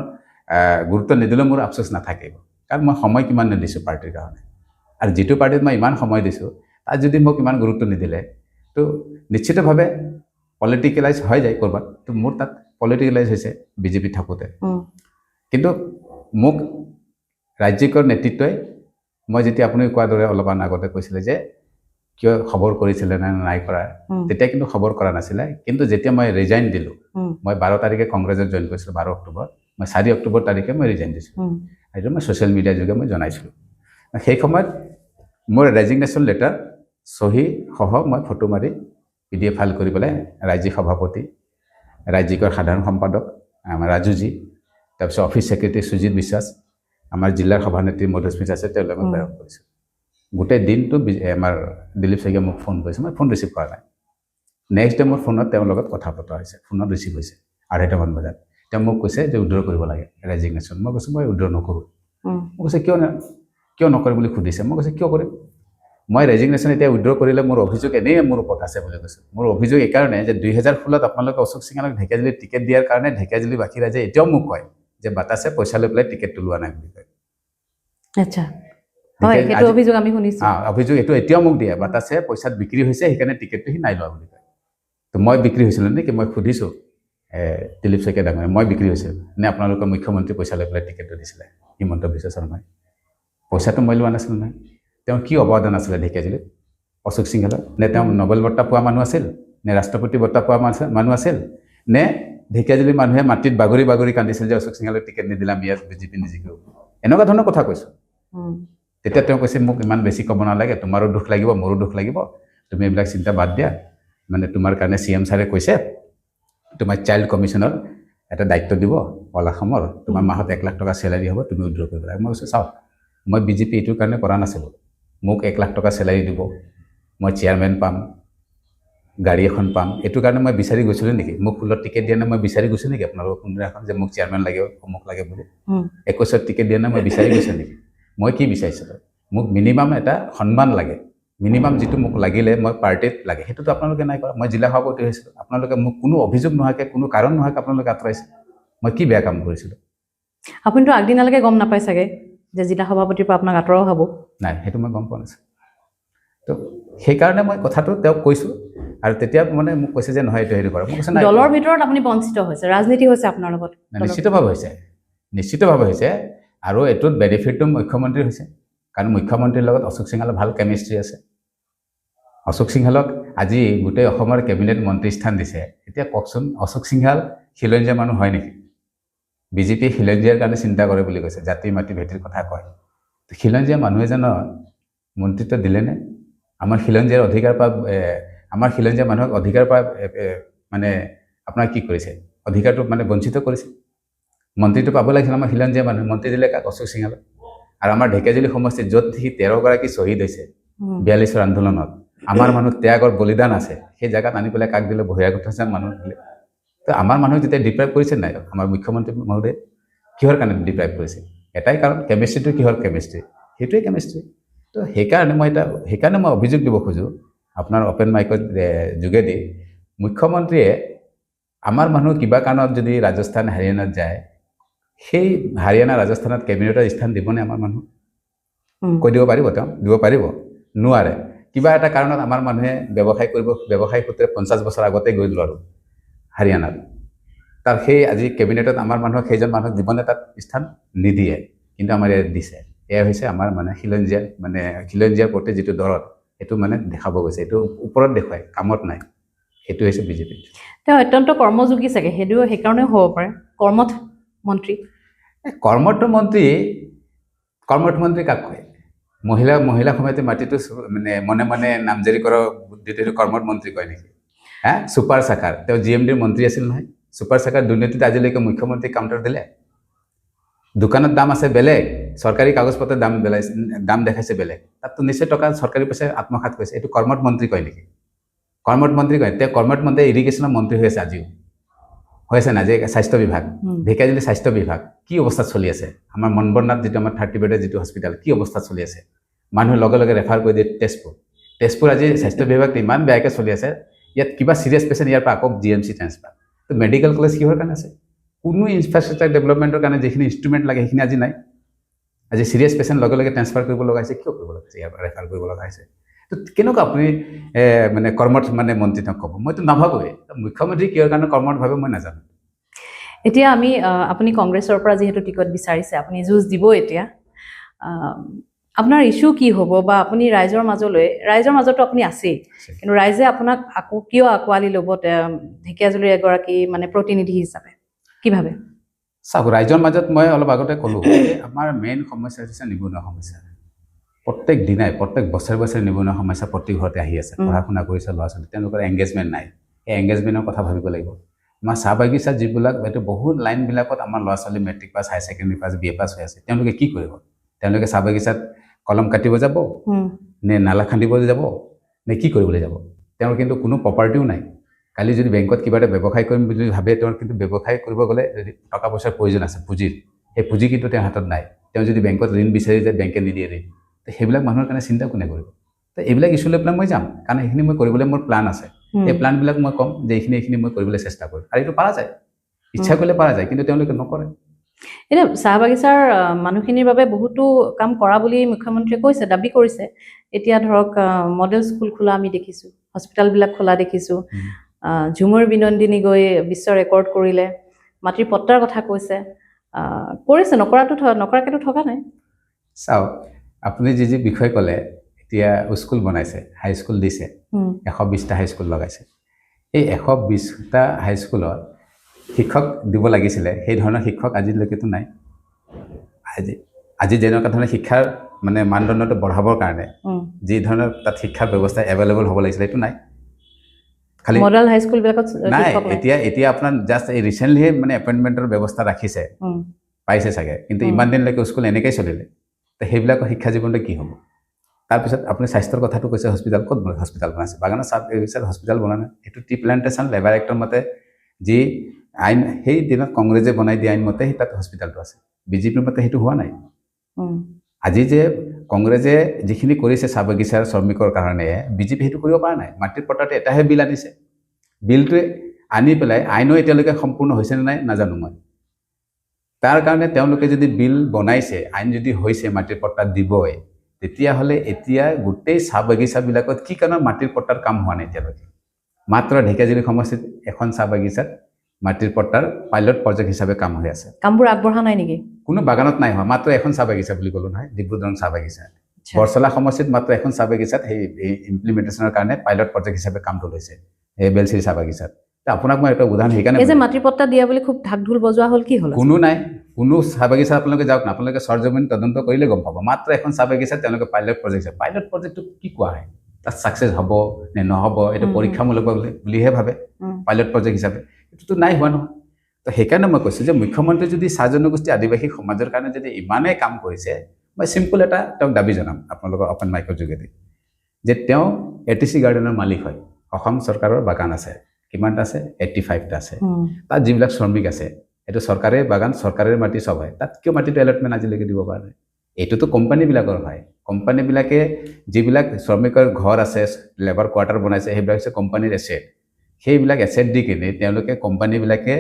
গুৰুত্ব নিদিলেও মোৰ আফচোচ নাথাকিব কাৰণ মই সময় কিমান নিদিছোঁ পাৰ্টিৰ কাৰণে আৰু যিটো পাৰ্টিত মই ইমান সময় দিছোঁ তাত যদি মোক ইমান গুৰুত্ব নিদিলে তো নিশ্চিতভাৱে পলিটিকেলাইজ হৈ যায় ক'ৰবাত তো মোৰ তাত পলিটিকেলাইজ হৈছে বিজেপি থাকোঁতে কিন্তু মোক ৰাজ্যিকৰ নেতৃত্বই মই যেতিয়া আপুনি কোৱাৰ দৰে অলপমান আগতে কৈছিলে যে কিয় খবৰ কৰিছিলে নে নাই কৰা তেতিয়া কিন্তু খবৰ কৰা নাছিলে কিন্তু যেতিয়া মই ৰিজাইন দিলোঁ মই 12 তাৰিখে কংগ্ৰেছত জইন কৰিছিলোঁ 12 অক্টোবৰ মই 4 অক্টোবৰ তাৰিখে মই ৰিজাইন দিছোঁ সেইটো মই ছ'চিয়েল মিডিয়াৰ যোগে মই জনাইছিলোঁ সেই সময়ত মোৰ ৰেজিগনেশ্যন লেটাৰ চহী সহ মই ফটো মাৰি PDF ফাইল কৰি পেলাই ৰাজ্যিক সভাপতি ৰাজ্যিকৰ সাধাৰণ সম্পাদক আমাৰ ৰাজুজী তাৰপিছত অফিচ ছেক্ৰেটাৰী সুজিত বিশ্বাস আমাৰ জিলাৰ সভানেত্ৰী মধুস্মিতা আছে তেওঁলোকে মই প্ৰেৰণ কৰিছোঁ গোটেই দিনটো আমাৰ দিলীপ শইকীয়া মোক ফোন কৰিছে মই ফোন ৰিচিভ কৰা নাই নেক্সট ডে মোৰ ফোনত তেওঁৰ লগত কথা পতা হৈছে ফোনত ৰিচিভ হৈছে 2:30মান বজাত তেওঁ মোক কৈছে যে উইড্ৰ কৰিব লাগে ৰেজিগনেশ্যন মই কৈছোঁ মই উইড্ৰ নকৰোঁ মই কৈছে কিয় নকৰে বুলি সুধিছে মই কৈছে কিয় কৰিম মই ৰেজিগনেশ্যন এতিয়া উইড্ৰ কৰিলে মোৰ অভিযোগ এনেই মোৰ ওপৰত আছে বুলি কৈছোঁ। মোৰ অভিযোগ এইকাৰণে যে 2016ত আপোনালোকে অশোক সিংহালক ঢেকীয়াজুলিত টিকেট দিয়াৰ কাৰণে ঢেকীয়াজুলিবাসী ৰাইজে এতিয়াও মোক কয় যে বাটাছে পইচা লৈ পেলাই টিকেটটো লোৱা নাই বুলি কয়। আচ্ছা, হয়, সেইটো অভিযোগ আমি শুনিছোঁ। অভিযোগ এইটো এতিয়াও মোক দিয়ে, বাটাছে পইচাত বিক্ৰী হৈছে সেইকাৰণে টিকেটটো সি নাই লোৱা বুলি কয়। তো মই বিক্ৰী হৈছিলোঁ নেকি? মই সুধিছোঁ দিলীপ শইকীয়া ডাঙৰীয়া, মই বিক্ৰী হৈছিলোঁ নে আপোনালোকৰ মুখ্যমন্ত্ৰী পইচা লৈ পেলাই টিকেটটো দিছিলে হিমন্ত বিশ্ব শৰ্মাই? পইচাটো মই লোৱা নাছিলোঁ নহয়। তেওঁৰ কি অৱদান আছিলে ঢেকীয়াজুলিত অশোক সিংহালৰ? নে তেওঁ নোবেল বঁটা পোৱা মানুহ আছিল, নে ৰাষ্ট্ৰপতি বঁটা পোৱা মানুহ আছিল, নে ঢেকীয়াজুলিৰ মানুহে মাটিত বাগৰি বাগৰি কান্দিছিল যে অশোক সিংহালক টিকেট নিদিলাম, ইয়াত বিজেপি নিজিকিব? এনেকুৱা ধৰণৰ কথা কৈছোঁ। তেতিয়া তেওঁ কৈছে মোক ইমান বেছি ক'ব নালাগে, তোমাৰো দুখ লাগিব মোৰো দুখ লাগিব, তুমি এইবিলাক চিন্তা বাদ দিয়া, মানে তোমাৰ কাৰণে CM ছাৰে কৈছে তোমাৰ চাইল্ড কমিশ্যনৰ এটা দায়িত্ব দিব অল অসমৰ, তোমাৰ মাহত 1 লাখ টকা চেলাৰী হ'ব, তুমি উইড্ৰ কৰিব লাগে। মই কৈছোঁ চাওক, মই বিজেপি এইটোৰ কাৰণে কৰা নাছিলোঁ। মোক 1 লাখ টকা চেলাৰী দিব, মই চেয়াৰমেন পাম, গাড়ী এখন পাম, এইটো কাৰণে মই বিচাৰি গৈছিলোঁ নেকি? মোক ফুলত টিকেট দিয়া নাই মই বিচাৰি গৈছোঁ নেকি আপোনালোকৰ কোনদিনাখন যে মোক চেয়াৰমেন লাগে অমুক লাগে বুলি? 21ত টিকেট দিয়া নাই মই বিচাৰি গৈছোঁ নেকি? মই কি বিচাৰিছিলোঁ? মোক মিনিমাম এটা সন্মান লাগে, মিনিমাম যিটো মোক লাগিলে মই পাৰ্টিত লাগে, সেইটোতো আপোনালোকে নাই কৰা। মই জিলা সভাপতি হৈছিলোঁ, আপোনালোকে মোক কোনো অভিযোগ নোহোৱাকৈ কোনো কাৰণ নোহোৱাকৈ আপোনালোকে আঁতৰাইছে। মই কি বেয়া কাম কৰিছিলোঁ? আপুনিতো আগদিনালৈকে গম নাপায় চাগে যে জিলা সভাপতিৰ পৰা আপোনাক আঁতৰাও হ'ব? নাই, সেইটো মই গম পোৱা নাছিলোঁ। তো সেইকাৰণে মই কথাটো তেওঁক কৈছোঁ, আৰু তেতিয়া মানে মোক কৈছে যে নহয় এইটো হেৰি কৰা। মই কৈছোঁ নাই, দলৰ ভিতৰত আপুনি বঞ্চিত হৈছে, ৰাজনীতি হৈছে আপোনাৰ লগত? নিশ্চিতভাৱে হৈছে, নিশ্চিতভাৱে হৈছে। আৰু এইটোত বেনিফিটটো মুখ্যমন্ত্ৰীৰ হৈছে, কাৰণ মুখ্যমন্ত্ৰীৰ লগত অশোক সিংহালৰ ভাল কেমিষ্ট্ৰি আছে। অশোক সিংহালক আজি গোটেই অসমৰ কেবিনেট মন্ত্ৰী স্থান দিছে। এতিয়া কওকচোন, অশোক সিংহাল খিলঞ্জীয়া মানুহ হয় নেকি? বিজেপিয়ে খিলঞ্জীয়াৰ কাৰণে চিন্তা কৰে বুলি কৈছে, জাতি মাটি ভেটিৰ কথা কয়। খিলঞ্জীয়া মানুহ এজনৰ মন্ত্ৰিত্ব দিলেনে? আমাৰ খিলঞ্জীয়াৰ অধিকাৰ পৰা আমাৰ খিলঞ্জীয়া মানুহক অধিকাৰ পৰা মানে আপোনাৰ কি কৰিছে? অধিকাৰটো মানে বঞ্চিত কৰিছে। মন্ত্ৰীটো পাব লাগিছিল আমাৰ খিলঞ্জীয়া মানুহ, মন্ত্ৰী দিলে কাক? অশোক সিংহালক। আৰু আমাৰ ঢেকীয়াজুলি সমষ্টিত য'ত সি 13গৰাকী শ্বহীদ হৈছে 42ৰ আন্দোলনত, আমাৰ মানুহ ত্যাগৰ বলিদান আছে, সেই জেগাত আনি পেলাই কাক দিলে? বহিৰাগত মানুহ দিলে। তো আমাৰ মানুহক যেতিয়া ডিপ্ৰাইভ কৰিছে নাই আমাৰ মুখ্যমন্ত্ৰী মহোদয়ে? কিহৰ কাৰণে ডিপ্ৰাইভ কৰিছে? এটাই কাৰণ, কেমিষ্ট্ৰিটো কিহৰ কেমিষ্ট্ৰি? সেইটোৱে কেমিষ্ট্ৰি। তো সেইকাৰণে মই অভিযোগ দিব খোজোঁ আপোনাৰ অপেন মাইকৰ যোগেদি, মুখ্যমন্ত্ৰীয়ে আমাৰ মানুহ কিবা কাৰণত যদি ৰাজস্থান হাৰিয়ানাত যায়, সেই হাৰিয়ানা ৰাজস্থানত কেবিনেটৰ স্থান দিবনে আমাৰ মানুহ? কৈ দিব পাৰিব? তেওঁ দিব পাৰিব? নোৱাৰে। কিবা এটা কাৰণত আমাৰ মানুহে ব্যৱসায় সূত্ৰে 50 বছৰ আগতে গৈ দিলোঁ আৰু হাৰিয়ানাত, তাৰ সেই আজি কেবিনেটত আমাৰ মানুহক সেইজন মানুহক দিবনে তাত স্থান? নিদিয়ে। কিন্তু আমাৰ ইয়াত দিছে। এয়া হৈছে আমাৰ মানে খিলঞ্জীয়াৰ প্ৰতি যিটো দৰদ, সেইটো মানে দেখাব গৈছে। এইটো ওপৰত দেখুৱায়, কামত নাই। সেইটো হৈছে বিজেপি। তেওঁ অত্যন্ত কৰ্মযোগী চাগে, সেইকাৰণেও হ'ব পাৰে কৰ্মঠ মন্ত্ৰী। কৰ্মঠ মন্ত্ৰী কাক কয়? মহিলা সমিতি মাটিটো মানে মনে মনে নামজাৰি কৰা বুদ্ধিটো কৰ্মঠ মন্ত্ৰী কয় নেকি? ছুপাৰ চাকাৰ, তেওঁ GMDৰ মন্ত্ৰী আছিল নহয়। ছুপাৰ চাকাৰ দুৰ্নীতিত আজিলৈকে মুখ্যমন্ত্ৰী কাউণ্টাৰ দিলে? দোকানত দাম আছে বেলেগ, চৰকাৰী কাগজ পত্ৰৰ দাম দেখাইছে বেলেগ, তাততো নিশ্চয় টকা চৰকাৰী পইচা আত্মসাৎ কৰিছে। এইটো কৰ্মঠ মন্ত্ৰী কয় নেকি? কৰ্মঠ মন্ত্ৰী কয়। তেওঁ কৰ্মঠ মন্ত্ৰী ইৰিগেশ্যনৰ মন্ত্ৰী হৈ আছে আজিও, হৈ আছে না? যে স্বাস্থ্য বিভাগ, ঢেকীয়াজুলি স্বাস্থ্য বিভাগ কি অৱস্থাত চলি আছে? আমাৰ মনবৰনাথ যিটো আমাৰ 30 বেডৰ যিটো হস্পিটেল, কি অৱস্থাত চলি আছে? মানুহে লগে লগে ৰেফাৰ কৰি দিয়ে তেজপুৰ আজি স্বাস্থ্য বিভাগটো ইমান বেয়াকৈ চলি আছে, ইয়াত কিবা চিৰিয়াছ পেচেণ্ট ইয়াৰ পৰা আকৌ GMC ট্ৰান্সফাৰ। তো মেডিকেল কলেজ কিহৰ কাৰণে আছে? কোনো ইনফ্ৰাষ্ট্ৰাকচাৰ ডেভেলপমেণ্টৰ কাৰণে যিখিনি ইনষ্ট্ৰুমেণ্ট লাগে সেইখিনি আজি নাই। আজি চিৰিয়াছ পেচেণ্ট লগে লগে ট্ৰান্সফাৰ কৰিব লগা হৈছে। কিয় কৰিব লগা হৈছে? ইয়াৰ পৰা ৰেফাৰ কৰিব লগা হৈছে। তো কেনেকুৱা আপুনি মানে কৰ্মঠ মন্ত্ৰী তেওঁক ক'ব? মইতো নাভাবোৱে। মুখ্যমন্ত্ৰী কিহৰ কাৰণে কৰ্মঠ ভাবে মই নাজানো। এতিয়া আপুনি কংগ্ৰেছৰ পৰা যিহেতু টিকট বিচাৰিছে, আপুনি যুঁজ দিব এতিয়া, আপোনাৰ ইছ্যু কি হ'ব? বা আপুনি ৰাইজৰ মাজতো আপুনি আছেই, কিন্তু ৰাইজে আপোনাক কিয় আঁকোৱালি ল'ব ঢেকীয়াজুলিৰ এগৰাকী মানে প্ৰতিনিধি হিচাপে? কি ভাবে? চাওক, ৰাইজৰ মাজত মই অলপ আগতে ক'লোঁ যে আমাৰ মেইন সমস্যা হৈছে নিবনুৱা সমস্যা। প্ৰত্যেক দিনাই প্ৰত্যেক বছৰে নিবনুৱা সমস্যা প্ৰতি ঘৰতে আহি আছে। পঢ়া শুনা কৰিছে ল'ৰা ছোৱালী, তেওঁলোকৰ এংগেজমেণ্ট নাই। এই এংগেজমেণ্টৰ কথা ভাবিব লাগিব। আমাৰ চাহ বাগিচাত যিবিলাক এইটো বহুত লাইনবিলাকত আমাৰ ল'ৰা ছোৱালী matric pass, higher secondary pass, BA পাছ হৈ আছে। তেওঁলোকে কি কৰিব? তেওঁলোকে চাহ বাগিচাত কলম কাটিব যাব, নে নালা খান্দিবলৈ যাব, নে কি কৰিবলৈ যাব? তেওঁৰ কিন্তু কোনো প্ৰপাৰ্টিও নাই। কালি যদি বেংকত কিবা এটা ব্যৱসায় কৰিম বুলি ভাবে, তেওঁৰ কিন্তু ব্যৱসায় কৰিব গ'লে যদি টকা পইচাৰ প্ৰয়োজন আছে, পুঁজিৰ, সেই পুঁজি কিন্তু তেওঁৰ হাতত নাই। তেওঁ যদি বেংকত ঋণ বিচাৰি যায়, বেংকে নিদিয়ে ঋণ। তো সেইবিলাক মানুহৰ কাৰণে চিন্তা কোনে কৰিব? তো এইবিলাক ইছ্যু লৈ পেলাই মই যাম, কাৰণ এইখিনি মই কৰিবলৈ মোৰ প্লান আছে। এই প্লানবিলাক মই ক'ম যে এইখিনি মই কৰিবলৈ চেষ্টা কৰিম, আৰু এইটো পৰা যায়, ইচ্ছা কৰিলে পৰা যায়, কিন্তু তেওঁলোকে নকৰে। এতিয়া চাহ বাগিচাৰ মানুহখিনিৰ বাবে বহুতো কাম কৰা বুলি মুখ্যমন্ত্ৰীয়ে কৈছে, দাবী কৰিছে। এতিয়া ধৰক মডেল স্কুল খোলা আমি দেখিছোঁ, হস্পিটেলবিলাক খোলা দেখিছোঁ, ঝুমুৰ বিনন্দিনী গৈ বিশ্ব ৰেকৰ্ড কৰিলে, মাটিৰ পট্টাৰ কথা কৈছে, কৰিছে, নকৰাকেতো থকা নাই। চাওক, আপুনি যি বিষয় ক'লে, এতিয়া স্কুল বনাইছে, হাইস্কুল দিছে, 120টা হাইস্কুল লগাইছে। এই 120টা হাইস্কুলত শিক্ষক দিব লাগিছিলে, সেই ধৰণৰ শিক্ষক আজিলৈকেতো নাই। আজি যেনেকুৱা ধৰণে শিক্ষাৰ মানে মানদণ্ডটো বঢ়াবৰ কাৰণে যি ধৰণৰ তাত শিক্ষাৰ ব্যৱস্থা এভেইলেবল হ'ব লাগিছিলে, এইটো নাই। খালি মডেল হাইস্কুলবিলাকত নাই। এতিয়া আপোনাৰ জাষ্ট এই ৰিচেণ্টলিহে মানে এপইণ্টমেণ্টৰ ব্যৱস্থা ৰাখিছে, পাইছে চাগে, কিন্তু ইমান দিনলৈকে স্কুল এনেকেই চলিলে। তো সেইবিলাকৰ শিক্ষা জীৱনটো কি হ'ব? তাৰপিছত আপুনি স্বাস্থ্যৰ কথাটো কৈছে, হস্পিটেল ক'ত হস্পিটেল বনাইছে? বাগানৰ চাব এগ্ৰিকালচাৰ হস্পিটেল বনা নাই। এইটো টি প্লান্টেশ্যন লেবাৰ এক্টৰ মতে যি আইন, সেই দিনত কংগ্ৰেছে বনাই দিয়া আইন মতে তাত হস্পিটেলটো আছে। বিজেপিৰ মতে সেইটো হোৱা নাই। আজি যে কংগ্ৰেছে যিখিনি কৰিছে চাহ বাগিচাৰ শ্ৰমিকৰ কাৰণে, বিজেপি সেইটো কৰিব পৰা নাই। মাটিৰ পট্টাতে এটাহে বিল আনিছে, বিলটোৱে আনি পেলাই আইনো এতিয়ালৈকে সম্পূৰ্ণ হৈছে নে নাই নাজানো মই। তাৰ কাৰণে তেওঁলোকে যদি বিল বনাইছে, আইন যদি হৈছে মাটিৰ পট্টাত দিবই, তেতিয়াহ'লে এতিয়া গোটেই চাহ বাগিচাবিলাকত কি কাৰণত মাটিৰ পট্টাৰ কাম হোৱা নাই এতিয়ালৈকে? মাত্ৰ ঢেকীয়াজুলি সমষ্টিত এখন চাহ বাগিচাত মাটিৰ পট্টাৰ পাইলট প্ৰজেক্ট হিচাপে কাম হৈ আছে। কামবোৰ আগবঢ়া নাই নেকি? কোনো বাগানত নাই হোৱা, মাত্ৰ এখন চাহ বাগিচা বুলি ক'লো নহয়, ডিব্ৰুগড় চাহ বাগিচা। বৰচলা সমষ্টিত মাত্ৰ এখন চাহ বাগিচাত সেই ইমপ্লিমেণ্টেশ্যনৰ কাৰণে পাইলট প্ৰজেক্ট হিচাপে কামটো লৈছে, এই বেলশ্ৰী চাহ বাগিচাত। আপোনাক মই এটা উদাহৰণ সেইকাৰণে, এই যে মাটিৰ পট্টা দিয়া বুলি খুব ঢাক ঢোল বজোৱা হ'ল, কি হ'ল? কোনো নাই, কোনো চাহ বাগিচা আপোনালোকে যাওক না, আপোনালোকে সৰজমিন তদন্ত কৰিলে গম পাব। মাত্ৰ এখন চাহ বাগিচাত তেওঁলোকে পাইলট প্ৰজেক্ট, পাইলট প্ৰজেক্টটো কি কোৱা হয়? তাত ছাকচেছ হ'ব নে নহ'ব, এইটো পৰীক্ষামূলক বুলিহে ভাবে পাইলট প্ৰজেক্ট হিচাপে। এইটোতো নাই হোৱা নহয়। তো সেইকাৰণে মই কৈছোঁ যে মুখ্যমন্ত্ৰী যদি চাহ জনগোষ্ঠী আদিবাসী সমাজৰ কাৰণে যদি ইমানেই কাম কৰিছে, মই চিম্পল এটা তেওঁক দাবী জনাম আপোনালোকৰ অপেন মাইকৰ যোগেদি, যে তেওঁ ATC গাৰ্ডেনৰ মালিক হয়। অসম চৰকাৰৰ বাগান আছে, কিমানটা আছে? 85টা আছে। তাত যিবিলাক শ্ৰমিক আছে, এইটো চৰকাৰে বাগান, চৰকাৰে মাটি চব হয়। তাত কিয় মাটিটো এলটমেণ্ট আজিলৈকে দিব পৰা নাই? এইটোতো কোম্পানীবিলাকৰ হয়। কোম্পানীবিলাকে যিবিলাক শ্ৰমিকৰ ঘৰ আছে, লেবাৰ কোৱাৰ্টাৰ বনাইছে, সেইবিলাক হৈছে কোম্পানীৰ এছেট। সেইবিলাক এছেট দি কিনে তেওঁলোকে কোম্পানীবিলাকে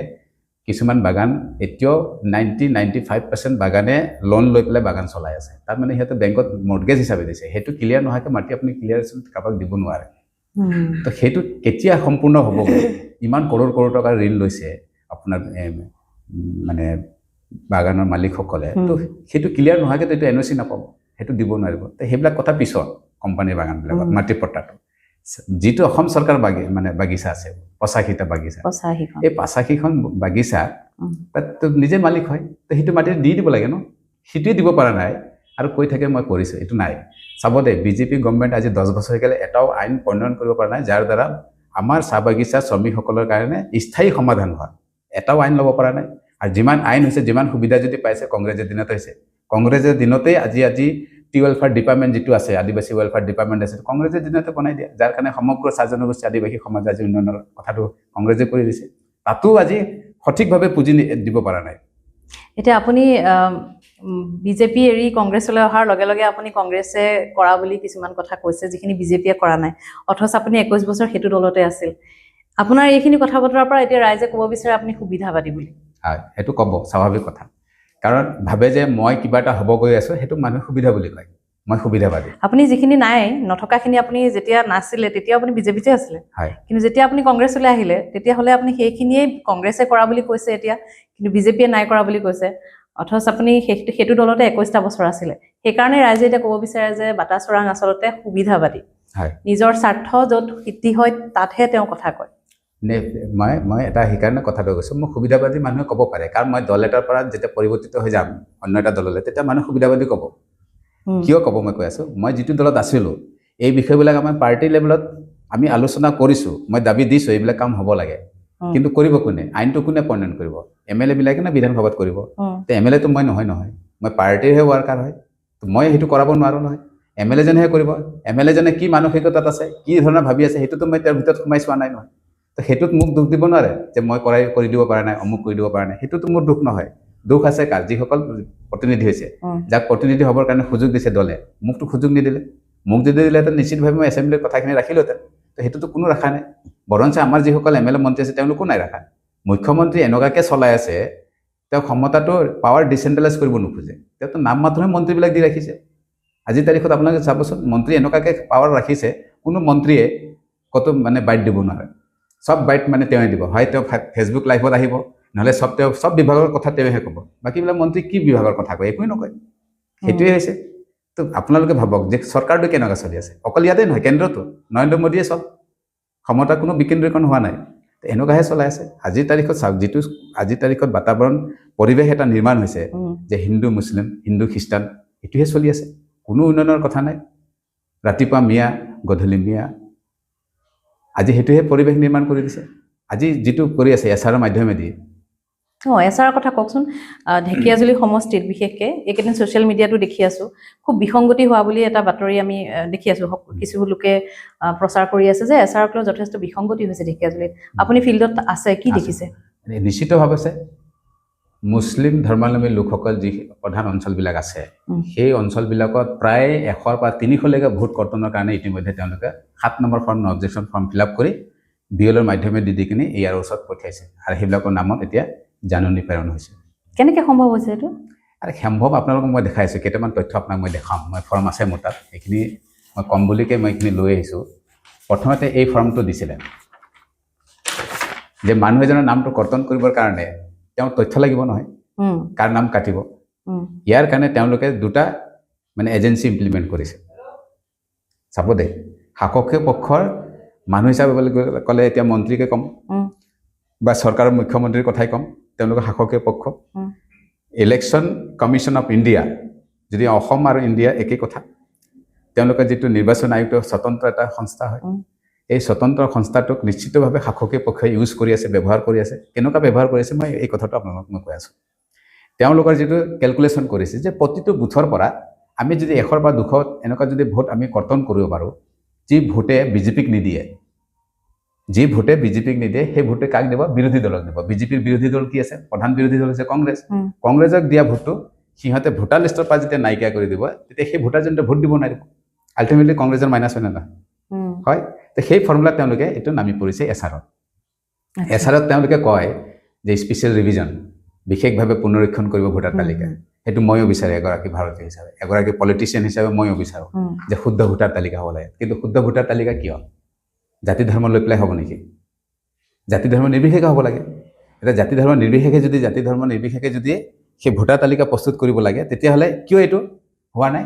কিছুমান বাগান এতিয়াও 90-95% বাগানে লোন লৈ পেলাই বাগান চলাই আছে। তাত মানে সিহঁতে বেংকত মৰ্টগেজ হিচাপে দিছে। সেইটো ক্লিয়াৰ নোহোৱাকৈ মাটি আপুনি ক্লিয়াৰেশ্যন কাৰোবাক দিব নোৱাৰে। তো সেইটো কেতিয়া সম্পূৰ্ণ হ'বগৈ? ইমান কৰোৰ টকাৰ ঋণ লৈছে আপোনাৰ মানে বাগানৰ মালিকসকলে, তো সেইটো ক্লিয়াৰ নোহোৱাকৈ এইটো NOC নাপাব, সেইটো দিব নোৱাৰিব। তো সেইবিলাক কথা পিছত কোম্পানীৰ বাগানবিলাকত মাটিৰ পট্টাটো, যিটো অসম চৰকাৰ মানে বাগিচা আছে 85টা বাগিচা, এই 85খন বাগিচা তাত নিজে মালিক হয়। তো সেইটো মাটি দি দিব লাগে ন, সেইটোৱে দিব পৰা নাই আৰু কৈ থাকে মই কৰিছোঁ, এইটো নাই। চাব দে, বিজেপি গভৰ্ণমেণ্ট আজি 10 বছৰ হৈ গ'লে এটাও আইন প্ৰণয়ন কৰিব পৰা নাই, যাৰ দ্বাৰা আমাৰ চাহ বাগিচা শ্ৰমিকসকলৰ কাৰণে স্থায়ী সমাধান হয়। এটাও আইন ল'ব পৰা নাই। আৰু যিমান আইন হৈছে, যিমান সুবিধা যদি পাইছে কংগ্ৰেছৰ দিনতে হৈছে। কংগ্ৰেছৰ দিনতেই আজি টি ৱেলফেয়াৰ ডিপাৰ্টমেণ্ট যিটো আছে, আদিবাসী ৱেলফেয়াৰ ডিপাৰ্টমেণ্ট আছে, কংগ্ৰেছৰ দিনতে বনাই দিয়া, যাৰ কাৰণে সমগ্ৰ চাহ জনগোষ্ঠী আদিবাসী সমাজ আজি উন্নয়নৰ কথাটো কংগ্ৰেছে কৰি দিছে। তাতো আজি সঠিকভাৱে পুঁজি দিব পৰা নাই। এতিয়া আপুনি বিজেপি এৰি কংগ্ৰেছলৈ অহাৰ লগে লগে আপুনি কংগ্ৰেছে কৰা বুলি কিছুমান কথা কৈছে, যিখিনি বিজেপিয়ে কৰা নাই, অথচ আপুনি 21 বছৰ সেইটো দলতে আছিল। আপোনাৰ এইখিনি কথা বতৰাৰ পৰা এতিয়া ৰাইজে ক'ব বিচাৰে আপুনি সুবিধাবাদী বুলি। হয়, সেইটো ক'ব, স্বাভাৱিক কথা। কাৰণ ভাবে যে মই কিবা এটা হ'ব গৈ আছোঁ, সেইটো মানুহে সুবিধা বুলি কয়, মই সুবিধাবাদী। আপুনি যিখিনি নাই, নথকাখিনি আপুনি যেতিয়া নাছিলে তেতিয়া আপুনি বিজেপিতে আছিলে, কিন্তু যেতিয়া আপুনি কংগ্ৰেছলৈ আহিলে তেতিয়াহ'লে আপুনি সেইখিনিয়েই কংগ্ৰেছে কৰা বুলি কৈছে এতিয়া, কিন্তু বিজেপিয়ে নাই কৰা বুলি কৈছে। অথচ আপুনি সেইটো দলতে 21টা বছৰ আছিলে। সেইকাৰণে ৰাইজে এতিয়া ক'ব বিচাৰে যে বাটা চৰাং আচলতে সুবিধাবাদী, নিজৰ স্বাৰ্থ য'ত সিদ্ধি হয় তাতহে তেওঁ কথা কয়। মই এটা সেইকাৰণে কথাটো কৈছোঁ, মই সুবিধাবাদী মানুহে ক'ব পাৰে, কাৰণ মই দল এটাৰ পৰা যেতিয়া পৰিৱৰ্তিত হৈ যাম অন্য এটা দললৈ, তেতিয়া মানুহে সুবিধাবাদী ক'ব। কিয় ক'ব মই কৈ আছোঁ, মই যিটো দলত আছিলোঁ এই বিষয়বিলাক আমাৰ পাৰ্টি লেভেলত আমি আলোচনা কৰিছোঁ, মই দাবী দিছোঁ এইবিলাক কাম হ'ব লাগে, কিন্তু কৰিব কোনে? আইনটো কোনে প্ৰণয়ন কৰিব? MLA বিলাকে না বিধানসভাত কৰিব? তো MLA তো মই নহয়, মই পাৰ্টিৰহে ৱাৰ্কাৰ হয়, তো মই সেইটো কৰাব নোৱাৰোঁ নহয়। MLA জনেহে কৰিব। MLA জনে কি মানসিকতাত আছে, কি ধৰণৰ ভাবি আছে, সেইটোতো মই তেওঁৰ ভিতৰত সোমাই চোৱা নাই নহয়। তো সেইটোত মোক দুখ দিব নোৱাৰে যে মই কৰি দিব পৰা নাই, অমুক কৰি দিব পৰা নাই, সেইটোতো মোৰ দুখ নহয়। দুখ আছে কাৰ? যিসকল প্ৰতিনিধি হৈছে, যাক প্ৰতিনিধি হ'বৰ কাৰণে সুযোগ দিছে দলে, মোকতো সুযোগ নিদিলে। মোক যদি দিলেহেঁতেন নিশ্চিতভাৱে মই এছেম্বলিৰ কথাখিনি ৰাখিলোহেঁতেন। তো সেইটোতো কোনো ৰখা নাই। বৰঞ্চ আমাৰ যিসকল MLA মন্ত্ৰী আছে তেওঁলোকো নাই ৰখা। মুখ্যমন্ত্ৰী এনেকুৱাকৈ চলাই আছে, তেওঁ ক্ষমতাটো পাৱাৰ ডিচেণ্ট্ৰেলাইজ কৰিব নোখোজে, তেওঁতো নাম মাত্ৰহে মন্ত্ৰীবিলাক দি ৰাখিছে। আজিৰ তাৰিখত আপোনালোকে চাবচোন, মন্ত্ৰী এনেকুৱাকৈ পাৱাৰ ৰাখিছে, কোনো মন্ত্ৰীয়ে কতো মানে বাইট দিব নোৱাৰে। সব বাইট মানে তেওঁৱে দিব, হয় তেওঁ ফেচবুক লাইভত আহিব, নহ'লে সব বিভাগৰ কথা তেওঁহে ক'ব। বাকীবিলাক মন্ত্ৰী কি বিভাগৰ কথা কয়, একোৱেই নকয়। সেইটোৱে হৈছে। তো আপোনালোকে ভাবক যে চৰকাৰটো কেনেকুৱা চলি আছে। অকল ইয়াতে নহয়, কেন্দ্ৰতো নৰেন্দ্ৰ মোদীয়ে চব, ক্ষমতা কোনো বিকেন্দ্ৰীকৰণ হোৱা নাই। এনেকুৱাহে চলাই আছে। আজিৰ তাৰিখত চাওক, যিটো আজিৰ তাৰিখত বাতাবৰণ পৰিৱেশ এটা নিৰ্মাণ হৈছে যে হিন্দু মুছলিম, হিন্দু খ্ৰীষ্টান, এইটোহে চলি আছে। কোনো উন্নয়নৰ কথা নাই। ৰাতিপুৱা মিয়া, গধূলি মিয়া। আজি সেইটোহে পৰিৱেশ নিৰ্মাণ কৰি দিছে। আজি যিটো কৰি আছে এছাৰৰ মাধ্যমেদি। এছাৰৰ কথা কওকচোন। ঢেকীয়াজুলি সমষ্টিত বিশেষকৈ এইকেইদিন ছ'চিয়েল মিডিয়াতো দেখি আছোঁ, খুব বিসংগতি হোৱা বুলি এটা বাতৰি আমি দেখি আছোঁ। কিছু লোকে প্ৰচাৰ কৰি আছে যে এছাৰক লৈ যথেষ্ট বিসংগতি হৈছে ঢেকীয়াজুলিত। আপুনি ফিল্ডত আছে, কি দেখিছে? নিশ্চিতভাৱে আছে। মুছলিম ধৰ্মাৱলম্বী লোকসকল যি প্ৰধান অঞ্চলবিলাক আছে, সেই অঞ্চলবিলাকত প্ৰায় 100 পৰা 300লৈকে ভোট কৰ্তনৰ কাৰণে ইতিমধ্যে তেওঁলোকে 7 number form objection form fill up কৰি BLOৰ মাধ্যমেদি দি কিনি ইয়াৰ ওচৰত পঠিয়াইছে। আৰু সেইবিলাকৰ নামত এতিয়া জাননী প্ৰেৰণ হৈছে। কেনেকৈ সম্ভৱ হৈছে এইটো? আৰু সম্ভৱ আপোনালোকক মই দেখাইছোঁ, কেইটামান তথ্য আপোনাক মই দেখাম। মই ফৰ্ম আছে মোৰ তাত, এইখিনি মই কম বুলিকৈ মই এইখিনি লৈ আহিছোঁ। প্ৰথমতে এই ফৰ্মটো দিছিলে যে মানুহ এজনৰ নামটো কৰ্তন কৰিবৰ কাৰণে তেওঁ তথ্য লাগিব নহয়, কাৰ নাম কাটিব। ইয়াৰ কাৰণে তেওঁলোকে দুটা মানে এজেঞ্চি ইমপ্লিমেণ্ট কৰিছে। চাব দে, শাসকীয় পক্ষৰ মানুহ হিচাপে ক'লে এতিয়া মন্ত্ৰীকে ক'ম বা চৰকাৰৰ মুখ্যমন্ত্ৰীৰ কথাই ক'ম, তেওঁলোকে শাসকীয় পক্ষ। ইলেকশ্যন কমিশ্যন অফ ইণ্ডিয়া, যদি অসম আৰু ইণ্ডিয়া একেই কথা, তেওঁলোকে যিটো নিৰ্বাচন আয়োগ স্বতন্ত্ৰ এটা সংস্থা হয়, এই স্বতন্ত্ৰ সংস্থাটোক নিশ্চিতভাৱে শাসকীয় পক্ষই ইউজ কৰি আছে, ব্যৱহাৰ কৰি আছে। কেনেকুৱা ব্যৱহাৰ কৰি আছে মই এই কথাটো আপোনালোকক মই কৈ আছোঁ। তেওঁলোকৰ যিটো কেলকুলেশ্যন কৰিছে যে প্ৰতিটো বুথৰ পৰা আমি যদি 100 বা 200 এনেকুৱা যদি ভোট আমি কৰ্তন কৰিব পাৰোঁ, যি ভোটে বিজেপিক নিদিয়ে, যি ভোটে বিজেপিক নিদিয়ে সেই ভোটে কাক দিব? বিৰোধী দলক দিব। বিজেপিৰ বিৰোধী দল কি আছে? প্ৰধান বিৰোধী দল হৈছে কংগ্ৰেছ। কংগ্ৰেছক দিয়া ভোটটো সিহঁতে ভোটাৰ লিষ্টৰ পৰা যেতিয়া নাইকিয়া কৰি দিব, তেতিয়া সেই ভোটাৰজনে ভোট দিব নোৱাৰিব। আল্টিমেটলি কংগ্ৰেছৰ মাইনাছ হয় নে নহয়? হয়। তো সেই ফৰ্মুলা তেওঁলোকে এইটো নামি পৰিছে এছাৰত। এছাৰত তেওঁলোকে কয় যে স্পেচিয়েল ৰিভিজন, বিশেষভাৱে পুনৰীক্ষণ কৰিব ভোটাৰ তালিকা। সেইটো ময়ো বিচাৰোঁ এগৰাকী ভাৰতীয় হিচাপে, এগৰাকী পলিটিচিয়ান হিচাপে ময়ো বিচাৰোঁ যে শুদ্ধ ভোটাৰ তালিকা হ'ব লাগে। কিন্তু শুদ্ধ ভোটাৰ তালিকা কিয়? জাতি ধৰ্ম লৈ পেলাই হ'ব নেকি? জাতি ধৰ্ম নিৰ্বিশেষে হ'ব লাগে। এতিয়া জাতি ধৰ্ম নিৰ্বিশেষে যদি সেই ভোটাৰ তালিকা প্ৰস্তুত কৰিব লাগে, তেতিয়াহ'লে কিয় এইটো হোৱা নাই?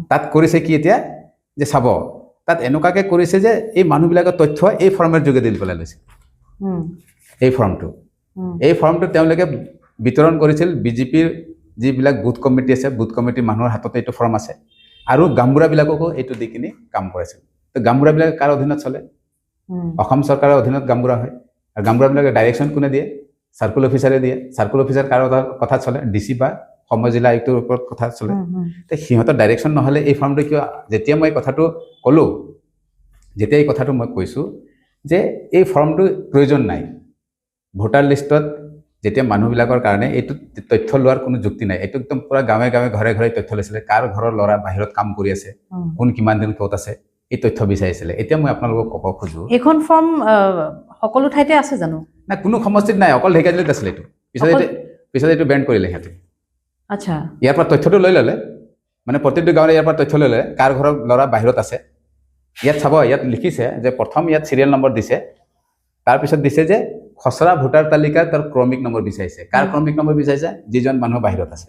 তাত কৰিছে কি এতিয়া যে চাব, তাত এনেকুৱাকৈ কৰিছে যে এই মানুহবিলাকৰ তথ্য এই ফৰ্মেৰ যোগেদি দি পেলাই লৈছে। এই ফৰ্মটো তেওঁলোকে বিতৰণ কৰিছিল বিজেপিৰ যিবিলাক বুথ কমিটি আছে, বুথ কমিটিৰ মানুহৰ হাততে এইটো ফৰ্ম আছে, আৰু গামবুঢ়াবিলাককো এইটো দি কিনি কাম কৰাইছিল। তো গামবুঢ়াবিলাক কাৰ অধীনত চলে? অসম চৰকাৰৰ অধীনত গামবুঢ়া হয়। আৰু গামবুঢ়াবিলাকে ডাইৰেকশ্যন কোনে দিয়ে? চাৰ্কুল অফিচাৰে দিয়ে। চাৰ্কুল অফিচাৰ কাৰ কথা চলে? DC বা সময় জিলা আয়ুক্তৰ ওপৰত কথা চলে। তো সিহঁতৰ ডাইৰেকশ্যন নহ'লে এই ফৰ্মটো কিয়? যেতিয়া মই কথাটো ক'লোঁ, যেতিয়া এই কথাটো মই কৈছোঁ যে এই ফৰ্মটো প্ৰয়োজন নাই। ভোটাৰ লিষ্টত যেতিয়া মানুহবিলাকৰ কাৰণে এইটো তথ্য লোৱাৰ কোনো যুক্তি নাই। এইটো একদম পুৰা গাঁৱে গাঁৱে ঘৰে ঘৰে তথ্য লৈছিলে, কাৰ ঘৰৰ ল'ৰা বাহিৰত কাম কৰি আছে, কোন কিমান দিন ক'ত আছে, এই তথ্য বিচাৰিছিলে। এতিয়া মই আপোনালোকক ক'ব খোজোঁ, এইখন ফৰ্ম সকলো ঠাইতে আছে জানো? নাই, কোনো সমষ্টিত নাই, অকল ঢেকীয়াজুলিত আছিলে এইটো। পিছত এইটো বেণ্ড কৰিলে সিহঁতে। আচ্ছা, ইয়াৰ পৰা তথ্যটো লৈ ল'লে, মানে প্ৰতিটো গাঁৱৰে ইয়াৰ পৰা তথ্য লৈ ল'লে, কাৰ ঘৰৰ ল'ৰা বাহিৰত আছে। ইয়াত চাব, ইয়াত লিখিছে যে প্ৰথম ইয়াত চিৰিয়েল নম্বৰ দিছে, তাৰপিছত দিছে যে খচৰা ভোটাৰ তালিকাৰ তাৰ ক্ৰমিক নম্বৰ বিচাৰিছে। কাৰ ক্ৰমিক নম্বৰ বিচাৰিছে? যিজন মানুহ বাহিৰত আছে।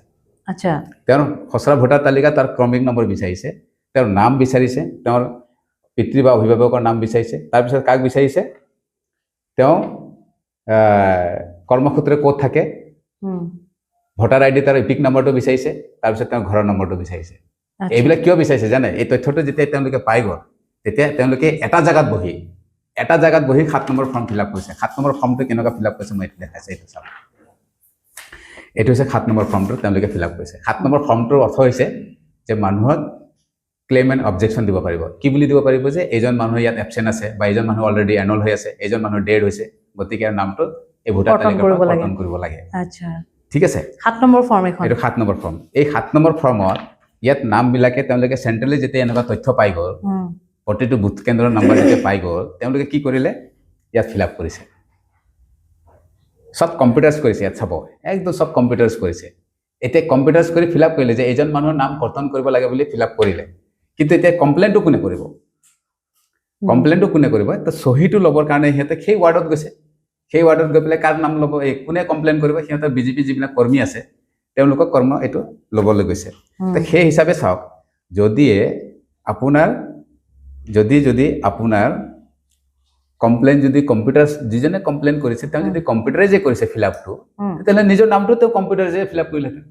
আচ্ছা, তেওঁৰ খচৰা ভোটাৰ তালিকা তাৰ ক্ৰমিক নম্বৰ বিচাৰিছে, তেওঁৰ নাম বিচাৰিছে, তেওঁৰ পিতৃ বা অভিভাৱকৰ নাম বিচাৰিছে। তাৰপিছত কাক বিচাৰিছে? তেওঁ কৰ্মসূত্ৰে ক'ত থাকে, ভোটাৰ ID তাৰ ইপিক নম্বৰটো বিচাৰিছে, তাৰপিছত তেওঁৰ ঘৰৰ নম্বৰটো বিচাৰিছে। এইবিলাক কিয় বিচাৰিছে জানে? এই তথ্যটো যেতিয়া তেওঁলোকে পাই গ'ল, তেতিয়া তেওঁলোকে এটা জাগাত বহি 7 নম্বৰ ফৰ্ম ফিল আপ কৰিছে। 7 নম্বৰ ফৰ্মটো কেনেকুৱা ফিল আপ কৰিছে মই এইটো দেখাইছোঁ। এইটো চাওক, এইটো হৈছে 7 নম্বৰ ফৰ্মটো তেওঁলোকে ফিল আপ কৰিছে। 7 নম্বৰ ফৰ্মটোৰ অৰ্থ হৈছে যে মানুহক ক্লেইম এণ্ড অবজেকশ্যন দিব পাৰিব। কি বুলি দিব পাৰিব? যে এইজন মানুহ ইয়াত এবচেণ্ট আছে, বা এইজন মানুহ অলৰেডি এনল হৈ আছে, এইজন মানুহ ডেড হৈছে, গতিকে ইয়াৰ নামটো এই ভোটাৰ তালিকাৰ পৰা কৰ্তন কৰিব লাগে। আচ্ছা, ঠিক আছে। 7 নম্বৰ ফৰ্ম এখন। এইটো 7 নম্বৰ ফৰ্ম। এই 7 নম্বৰ ফৰ্মত ইয়াত নামবিলাকে তেওঁলোকে চেণ্ট্ৰেলি যেতিয়া এনেকুৱা তথ্য পাই গ'ল প্ৰতিটো বুথ কেন্দ্ৰৰ নম্বৰ যেতিয়া পাই গ'ল তেওঁলোকে কি কৰিলে ইয়াত ফিল আপ কৰিছে সব কম্পিউটাৰ্ছ কৰিছে ইয়াত চাব একদম সব কম্পিউটাৰ্ছ কৰিছে এতিয়া কম্পিউটাৰ্ছ কৰি ফিল আপ কৰিলে যে এজন মানুহৰ নাম কৰ্তন কৰিব লাগে বুলি ফিল আপ কৰিলে কিন্তু এতিয়া কমপ্লেইনটো কোনে কৰিব কমপ্লেইনটো কোনে কৰিব তো চহীটো ল'বৰ কাৰণে সিহঁতে সেই ৱাৰ্ডত গৈছে সেই ৱাৰ্ডত গৈ পেলাই কাৰ নাম ল'ব এই কোনে কমপ্লেইন কৰিব সিহঁতৰ বিজেপি যিবিলাক কৰ্মী আছে তেওঁলোকক কৰ্ম এইটো ল'বলৈ গৈছে তো সেই হিচাপে চাওক যদিয়ে আপোনাৰ যদি আপোনাৰ কমপ্লেইন যদি কম্পিউটাৰ যিজনে কমপ্লেইন কৰিছে তেওঁ যদি কম্পিউটাৰে যে কৰিছে ফিল আপটো তেতিয়াহ'লে নিজৰ নামটো তেওঁ কম্পিউটাৰ যে ফিল আপ কৰিলেহেঁতেন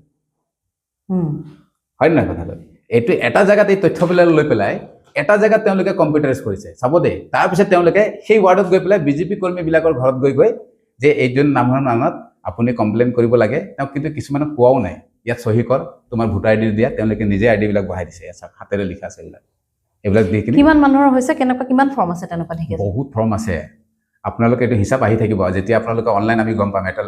হয় নহয় কথাটো এইটো এটা জেগাত এই তথ্যবিলাক লৈ পেলাই এটা জেগাত তেওঁলোকে কম্পিউটাৰাইজ কৰিছে চাব দেই তাৰপিছত তেওঁলোকে সেই ৱাৰ্ডত গৈ পেলাই বিজেপি কৰ্মীবিলাকৰ ঘৰত গৈ যে এইজন মানুহৰ নামত আপুনি কমপ্লেইন কৰিব লাগে তেওঁ কিন্তু কিছুমানক কোৱাও নাই ইয়াত চহী কৰ তোমাৰ ভোটাৰ আইডি দিয়া তেওঁলোকে নিজে আইডিবিলাক বহাই দিছে ইয়াত হাতেৰে লিখা আছে এইবিলাক দি কিনে কিমান মানুহৰ হৈছে কেনেকুৱা কিমান ফৰ্ম আছে তেনেকুৱা ঠিক আছে বহুত ফৰ্ম আছে আপোনালোকে এইটো হিচাপ আহি থাকিব যেতিয়া আপোনালোকে অনলাইন আমি গম পাম এটা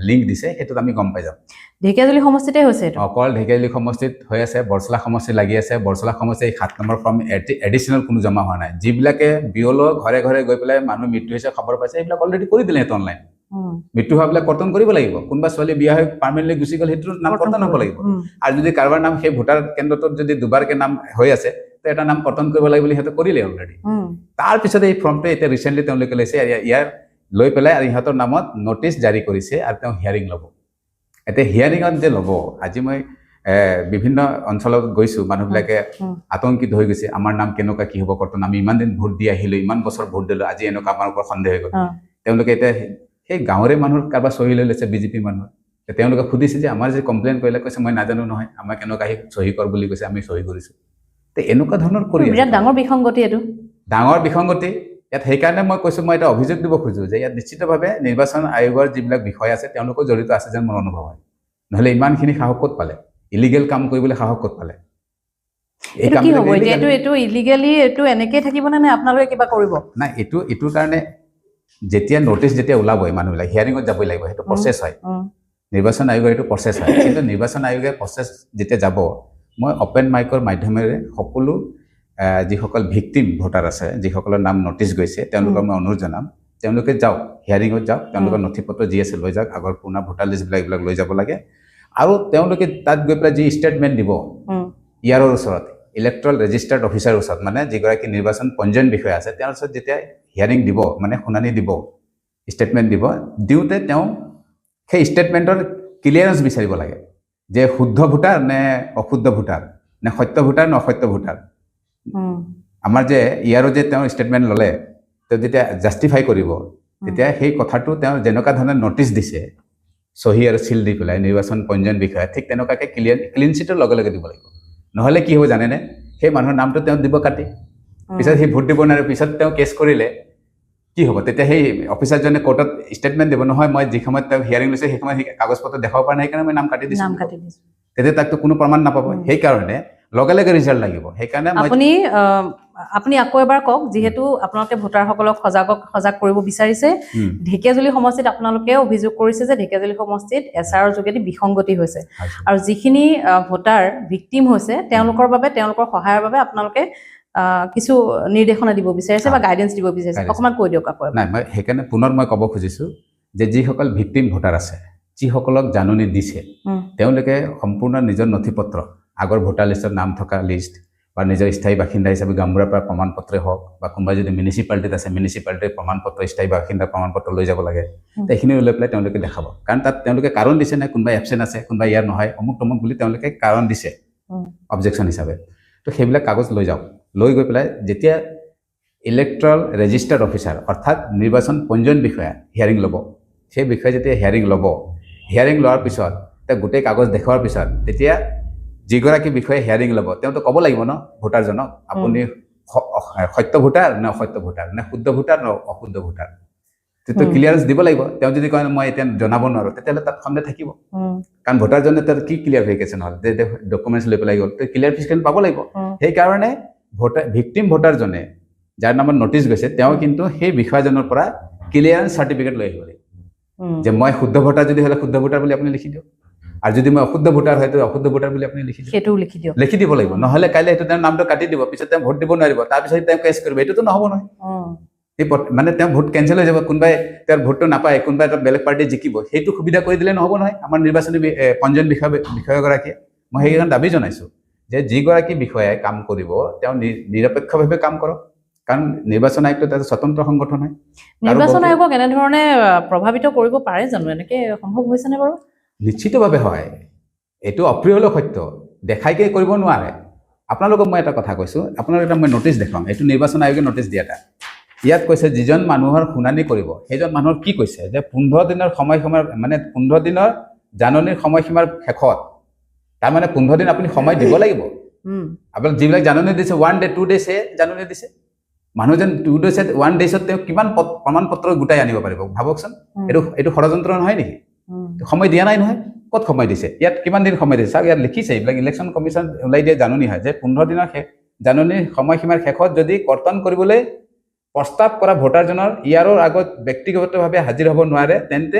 লিংক দিছে সেইটোত আমি গম পাই যাম ঢেকিয়াজুলি সমষ্টিতে হৈছে এইটো অকল ঢেকিয়াজুলি সমষ্টিত হৈ আছে বৰচলা সমষ্টি লাগি আছে বৰচলা সমষ্টি 7 নম্বৰ ফৰ্ম এডিশ্যনেল কোনো জমা হোৱা নাই যিবিলাকে বিয়লৰ ঘৰে ঘৰে গৈ পেলাই মানুহ মৃত্যু হৈছে খবৰ পাইছে এইবিলাক অলৰেডি কৰি দিলে সেইটো অনলাইন মৃত্যু হোৱাবিলাক কৰ্তন কৰিব লাগিব কোনোবা ছোৱালী বিয়া হৈ পাৰ্মানেণ্টলি গুচি গ'ল সেইটোৰ নাম কৰ্তন হ'ব লাগিব আৰু যদি কাৰোবাৰ নাম সেই ভোটাৰ কেন্দ্ৰটোত যদি দুবাৰকে নাম হৈ আছে তো এটা নাম কৰ্তন কৰিব লাগিব বুলি সিহঁতে কৰিলে অলৰেডি তাৰপিছতে এই ফৰ্মটো এতিয়া ৰিচেণ্টলি তেওঁলোকে লৈছে ইয়াৰ লৈ পেলাই আৰু ইহঁতৰ নামত নটিচ জাৰি কৰিছে আৰু তেওঁ হিয়াৰিং ল'ব এতিয়া হিয়াৰিঙত যে ল'ব আজি মই বিভিন্ন অঞ্চলত গৈছোঁ মানুহবিলাকে আতংকিত হৈ গৈছে আমাৰ নাম কেনেকুৱা কি হ'ব কৰ্তন আমি ইমান দিন ভোট দি আহিলোঁ ইমান বছৰ ভোট দিলোঁ আজি এনেকুৱা আমাৰ ওপৰত সন্দেহ হৈ গ'ল তেওঁলোকে এতিয়া সেই গাঁৱৰে মানুহৰ কাৰোবাৰ চহী লৈ লৈছে বিজেপি মানুহ তেওঁলোকে সুধিছে যে আমাৰ যে কমপ্লেইন কৰিলে কৈছে মই নাজানো নহয় আমাক এনেকুৱা আহি চহী কৰ বুলি কৈছে আমি চহী কৰিছোঁ তো এনেকুৱা ধৰণৰ কৰি বিৰাট ডাঙৰ বিসংগতি এইটো ডাঙৰ বিসংগতি ইয়াত সেইকাৰণে মই কৈছোঁ মই এটা অভিযোগ দিব খোজোঁ যে ইয়াত নিশ্চিতভাৱে নিৰ্বাচন আয়োগৰ যিবিলাক বিষয় আছে তেওঁলোকো জড়িত আছে যেন মোৰ অনুভৱ হয় নহ'লে ইমানখিনি সাহস ক'ত পালে ইলিগেল কাম কৰিবলৈ সাহস ক'ত পালে এইটো কি হ'ব এতিয়া এইটো ইলিগেলি এইটো এনেকৈ থাকিবনে নে আপোনালোকে কিবা কৰিব নাই এইটোৰ কাৰণে যেতিয়া নটিচ যেতিয়া ওলাবই মানুহবিলাক হিয়াৰিঙত যাবই লাগিব সেইটো প্ৰচেছ হয় নিৰ্বাচন আয়োগৰ এইটো প্ৰচেছ হয় কিন্তু নিৰ্বাচন আয়োগে প্ৰচেছ যেতিয়া যাব মই অপেন মাইকৰ মাধ্যমেৰে সকলো যিসকল ভিক্টিম ভোটাৰ আছে যিসকলৰ নাম নটিচ গৈছে তেওঁলোকক মই অনুৰোধ জনাম তেওঁলোকে যাওক হিয়াৰিঙত যাওক তেওঁলোকৰ নথি পত্ৰ যি আছে লৈ যাওক আগৰ পুৰণা ভোটাৰ লিষ্টবিলাক এইবিলাক লৈ যাব লাগে আৰু তেওঁলোকে তাত গৈ পেলাই যি ষ্টেটমেণ্ট দিব ইয়াৰৰ ওচৰত ইলেক্ট্ৰল ৰেজিষ্টাৰ্ড অফিচাৰৰ ওচৰত মানে যিগৰাকী নিৰ্বাচন পঞ্জীয়ন বিষয়া আছে তেওঁৰ ওচৰত যেতিয়া হিয়াৰিং দিব মানে শুনানি দিব ষ্টেটমেণ্ট দিব দিওঁতে তেওঁ সেই ষ্টেটমেণ্টৰ ক্লিয়াৰেঞ্চ বিচাৰিব লাগে যে শুদ্ধ ভোটাৰ নে অশুদ্ধ ভোটাৰ নে সত্য ভোটাৰ নে অসত্য ভোটাৰ আমাৰ যে ইয়াৰো যে তেওঁ ষ্টেটমেণ্ট ল'লে তেওঁ যেতিয়া জাষ্টিফাই কৰিব তেতিয়া সেই কথাটো তেওঁ যেনেকুৱা ধৰণে নটিচ দিছে চহী আৰু চিল দি পেলাই নিৰ্বাচন পঞ্জীয়ন বিষয়া ঠিক তেনেকুৱাকৈ ক্লিন চিটৰ লগে লগে দিব লাগিব নহ'লে কি হ'ব জানেনে সেই মানুহৰ নামটো তেওঁ দিব কাটি পিছত সি ভোট দিব নোৱাৰে পিছত তেওঁ কেছ কৰিলে কি হ'ব তেতিয়া সেই অফিচাৰজনে কোৰ্টত ষ্টেটমেণ্ট দিব নহয় মই যি সময়ত তেওঁ হিয়াৰিং লৈছে সেই সময়ত কাগজ পত্ৰ দেখাব পৰা নাই সেইকাৰণে মই নাম কাটি দিছোঁ তেতিয়া তাকতো কোনো প্ৰমাণ নাপাব সেইকাৰণে লগে লগে ৰিজাল্ট লাগিব সেইকাৰণে আপুনি আকৌ এবাৰ কওক যিহেতু আপোনালোকে ভোটাৰসকলক সজাগ কৰিব বিচাৰিছে ঢেকিয়াজুলি সমষ্টিত আপোনালোকে অভিযোগ কৰিছে যে ঢেকিয়াজুলি সমষ্টিত এছআৰৰ যোগেদি বিসংগতি হৈছে আৰু যিখিনি ভোটাৰ ভিক্টিম হৈছে তেওঁলোকৰ বাবে তেওঁলোকৰ সহায়ৰ বাবে আপোনালোকে কিছু নিৰ্দেশনা দিব বিচাৰিছে বা গাইডেন্স দিব বিচাৰিছে অকণমান কৈ দিয়ক আকৌ নাই মই সেইকাৰণে পুনৰ মই ক'ব খুজিছোঁ যে যিসকল ভিক্টিম ভোটাৰ আছে যিসকলক জাননী দিছে তেওঁলোকে সম্পূৰ্ণ নিজৰ নথি পত্ৰ আগৰ ভোটাৰ লিষ্টত নাম থকা লিষ্ট বা নিজৰ স্থায়ী বাসিন্দা হিচাপে গাঁওবুঢ়াৰ পৰা প্ৰমাণ পত্ৰই হওক বা কোনোবাই যদি মিউনিচিপালিটিত আছে মিউনিচিপালিটিৰ প্ৰমাণ পত্ৰ স্থায়ী বাসিন্দাৰ প্ৰমাণ পত্ৰ লৈ যাব লাগে সেইখিনি লৈ পেলাই তেওঁলোকে দেখাব কাৰণ তাত তেওঁলোকে কাৰণ দিছে নে কোনোবাই এবচেণ্ট আছে কোনোবাই ইয়াৰ নহয় অমুক তমুক বুলি তেওঁলোকে কাৰণ দিছে অবজেকশ্যন হিচাপে তো সেইবিলাক কাগজ লৈ যাওক লৈ গৈ পেলাই যেতিয়া ইলেক্ট্ৰল ৰেজিষ্টাৰ্ড অফিচাৰ অৰ্থাৎ নিৰ্বাচন পঞ্জীয়ন বিষয়া হিয়াৰিং ল'ব সেই বিষয়ে যেতিয়া হিয়াৰিং ল'ব হিয়াৰিং লোৱাৰ পিছত তেওঁ গোটেই কাগজ দেখুৱাৰ পিছত তেতিয়া যিগৰাকী বিষয়ে হিয়াৰিং ল'ব তেওঁতো ক'ব লাগিব ন ভোটাৰজনক আপুনি সত্য ভোটাৰ নে অসত্য ভোটাৰ নে শুদ্ধ ভোটাৰ নে অশুদ্ধ ভোটাৰ তেতিয়া ক্লিয়াৰেঞ্চ দিব লাগিব তেওঁ যদি কয় মই এতিয়া জনাব নোৱাৰোঁ তেতিয়াহ'লে তাত সন্দেহ থাকিব কাৰণ ভোটাৰজনে তাৰ কি ক্লিয়াৰিফিকেশ্যন হ'ল যে ডকুমেণ্টছ লৈ পেলাই গ'ল তো ক্লিয়াৰিফিকেশ্যন পাব লাগিব সেইকাৰণে ভিক্টিম ভোটাৰজনে যাৰ নামত নটিচ গৈছে তেওঁ কিন্তু সেই বিষয়াজনৰ পৰা ক্লিয়াৰেঞ্চ চাৰ্টিফিকেট লৈ আহিব লাগিব যে মই শুদ্ধ ভোটাৰ যদি হ'লে শুদ্ধ ভোটাৰ বুলি আপুনি লিখি দিয়ক আৰু যদি মই অশুদ্ধ ভোটাৰ হয় তো অশুদ্ধ ভোটাৰ বুলি আপুনি লিখি দিব সেইটোও লিখি দিয়ক লিখি দিব লাগিব নহ'লে কাইলৈ সেইটো তেওঁৰ নামটো কাটি দিব পিছত তেওঁ ভোট দিব নোৱাৰিব তাৰপিছত তেওঁ কেছ কৰিব এইটোতো নহ'ব নহয় সেই মানে তেওঁ ভোট কেঞ্চেল হৈ যাব কোনোবাই তেওঁৰ ভোটটো নাপায় কোনোবাই এটা বেলেগ পাৰ্টি জিকিব সেইটো সুবিধা কৰি দিলে নহ'ব নহয় আমাৰ নিৰ্বাচনী পঞ্জীয়ন বিষয়াগৰাকীয়ে মই সেইকাৰণে দাবী জনাইছোঁ যে যিগৰাকী বিষয়াই কাম কৰিব তেওঁ নিৰপেক্ষভাৱে কাম কৰক কাৰণ নিৰ্বাচন আয়োগটো এটা স্বতন্ত্ৰ সংগঠন হয় নিৰ্বাচন আয়োগক এনেধৰণে প্ৰভাৱিত কৰিব পাৰে জানো এনেকৈ সম্ভৱ হৈছেনে বাৰু নিশ্চিতভাৱে হয় এইটো অপ্ৰিয় হ'লেও সত্য দেখাইকে কৰিব নোৱাৰে আপোনালোকক মই এটা কথা কৈছোঁ আপোনালোক এটা মই নটিচ দেখুৱাম এইটো নিৰ্বাচন আয়োগে নটিচ দিয়া এটা ইয়াত কৈছে যিজন মানুহৰ শুনানি কৰিব সেইজন মানুহৰ কি কৈছে যে 15 দিনৰ সময়সীমাৰ মানে 15 দিনৰ জাননীৰ সময়সীমাৰ শেষত তাৰমানে 15 দিন আপুনি সময় দিব লাগিব আপোনাক যিবিলাক জাননী দিছে 1 ডে 2 ডেছে জাননী দিছে মানুহজন 2 ডেছে 1 ডেছত তেওঁ কিমান প্ৰমাণ পত্ৰ গোটাই আনিব পাৰিব ভাবকচোন এইটো ষড়যন্ত্ৰ নহয় নেকি সময় দিয়া নাই নহয় ক'ত সময় দিছে ইয়াত কিমান দিন সময় দিছে চাওক ইয়াত লিখিছে এইবিলাক ইলেকশ্যন কমিশ্যন ওলাই দিয়া জাননী হয় যে 15 দিনৰ জাননীৰ সময়সীমাৰ শেষত যদি কৰ্তন কৰিবলৈ প্ৰস্তাৱ কৰা ভোটাৰজনৰ ইয়াৰৰ আগত ব্যক্তিগতভাৱে হাজিৰ হ'ব নোৱাৰে তেন্তে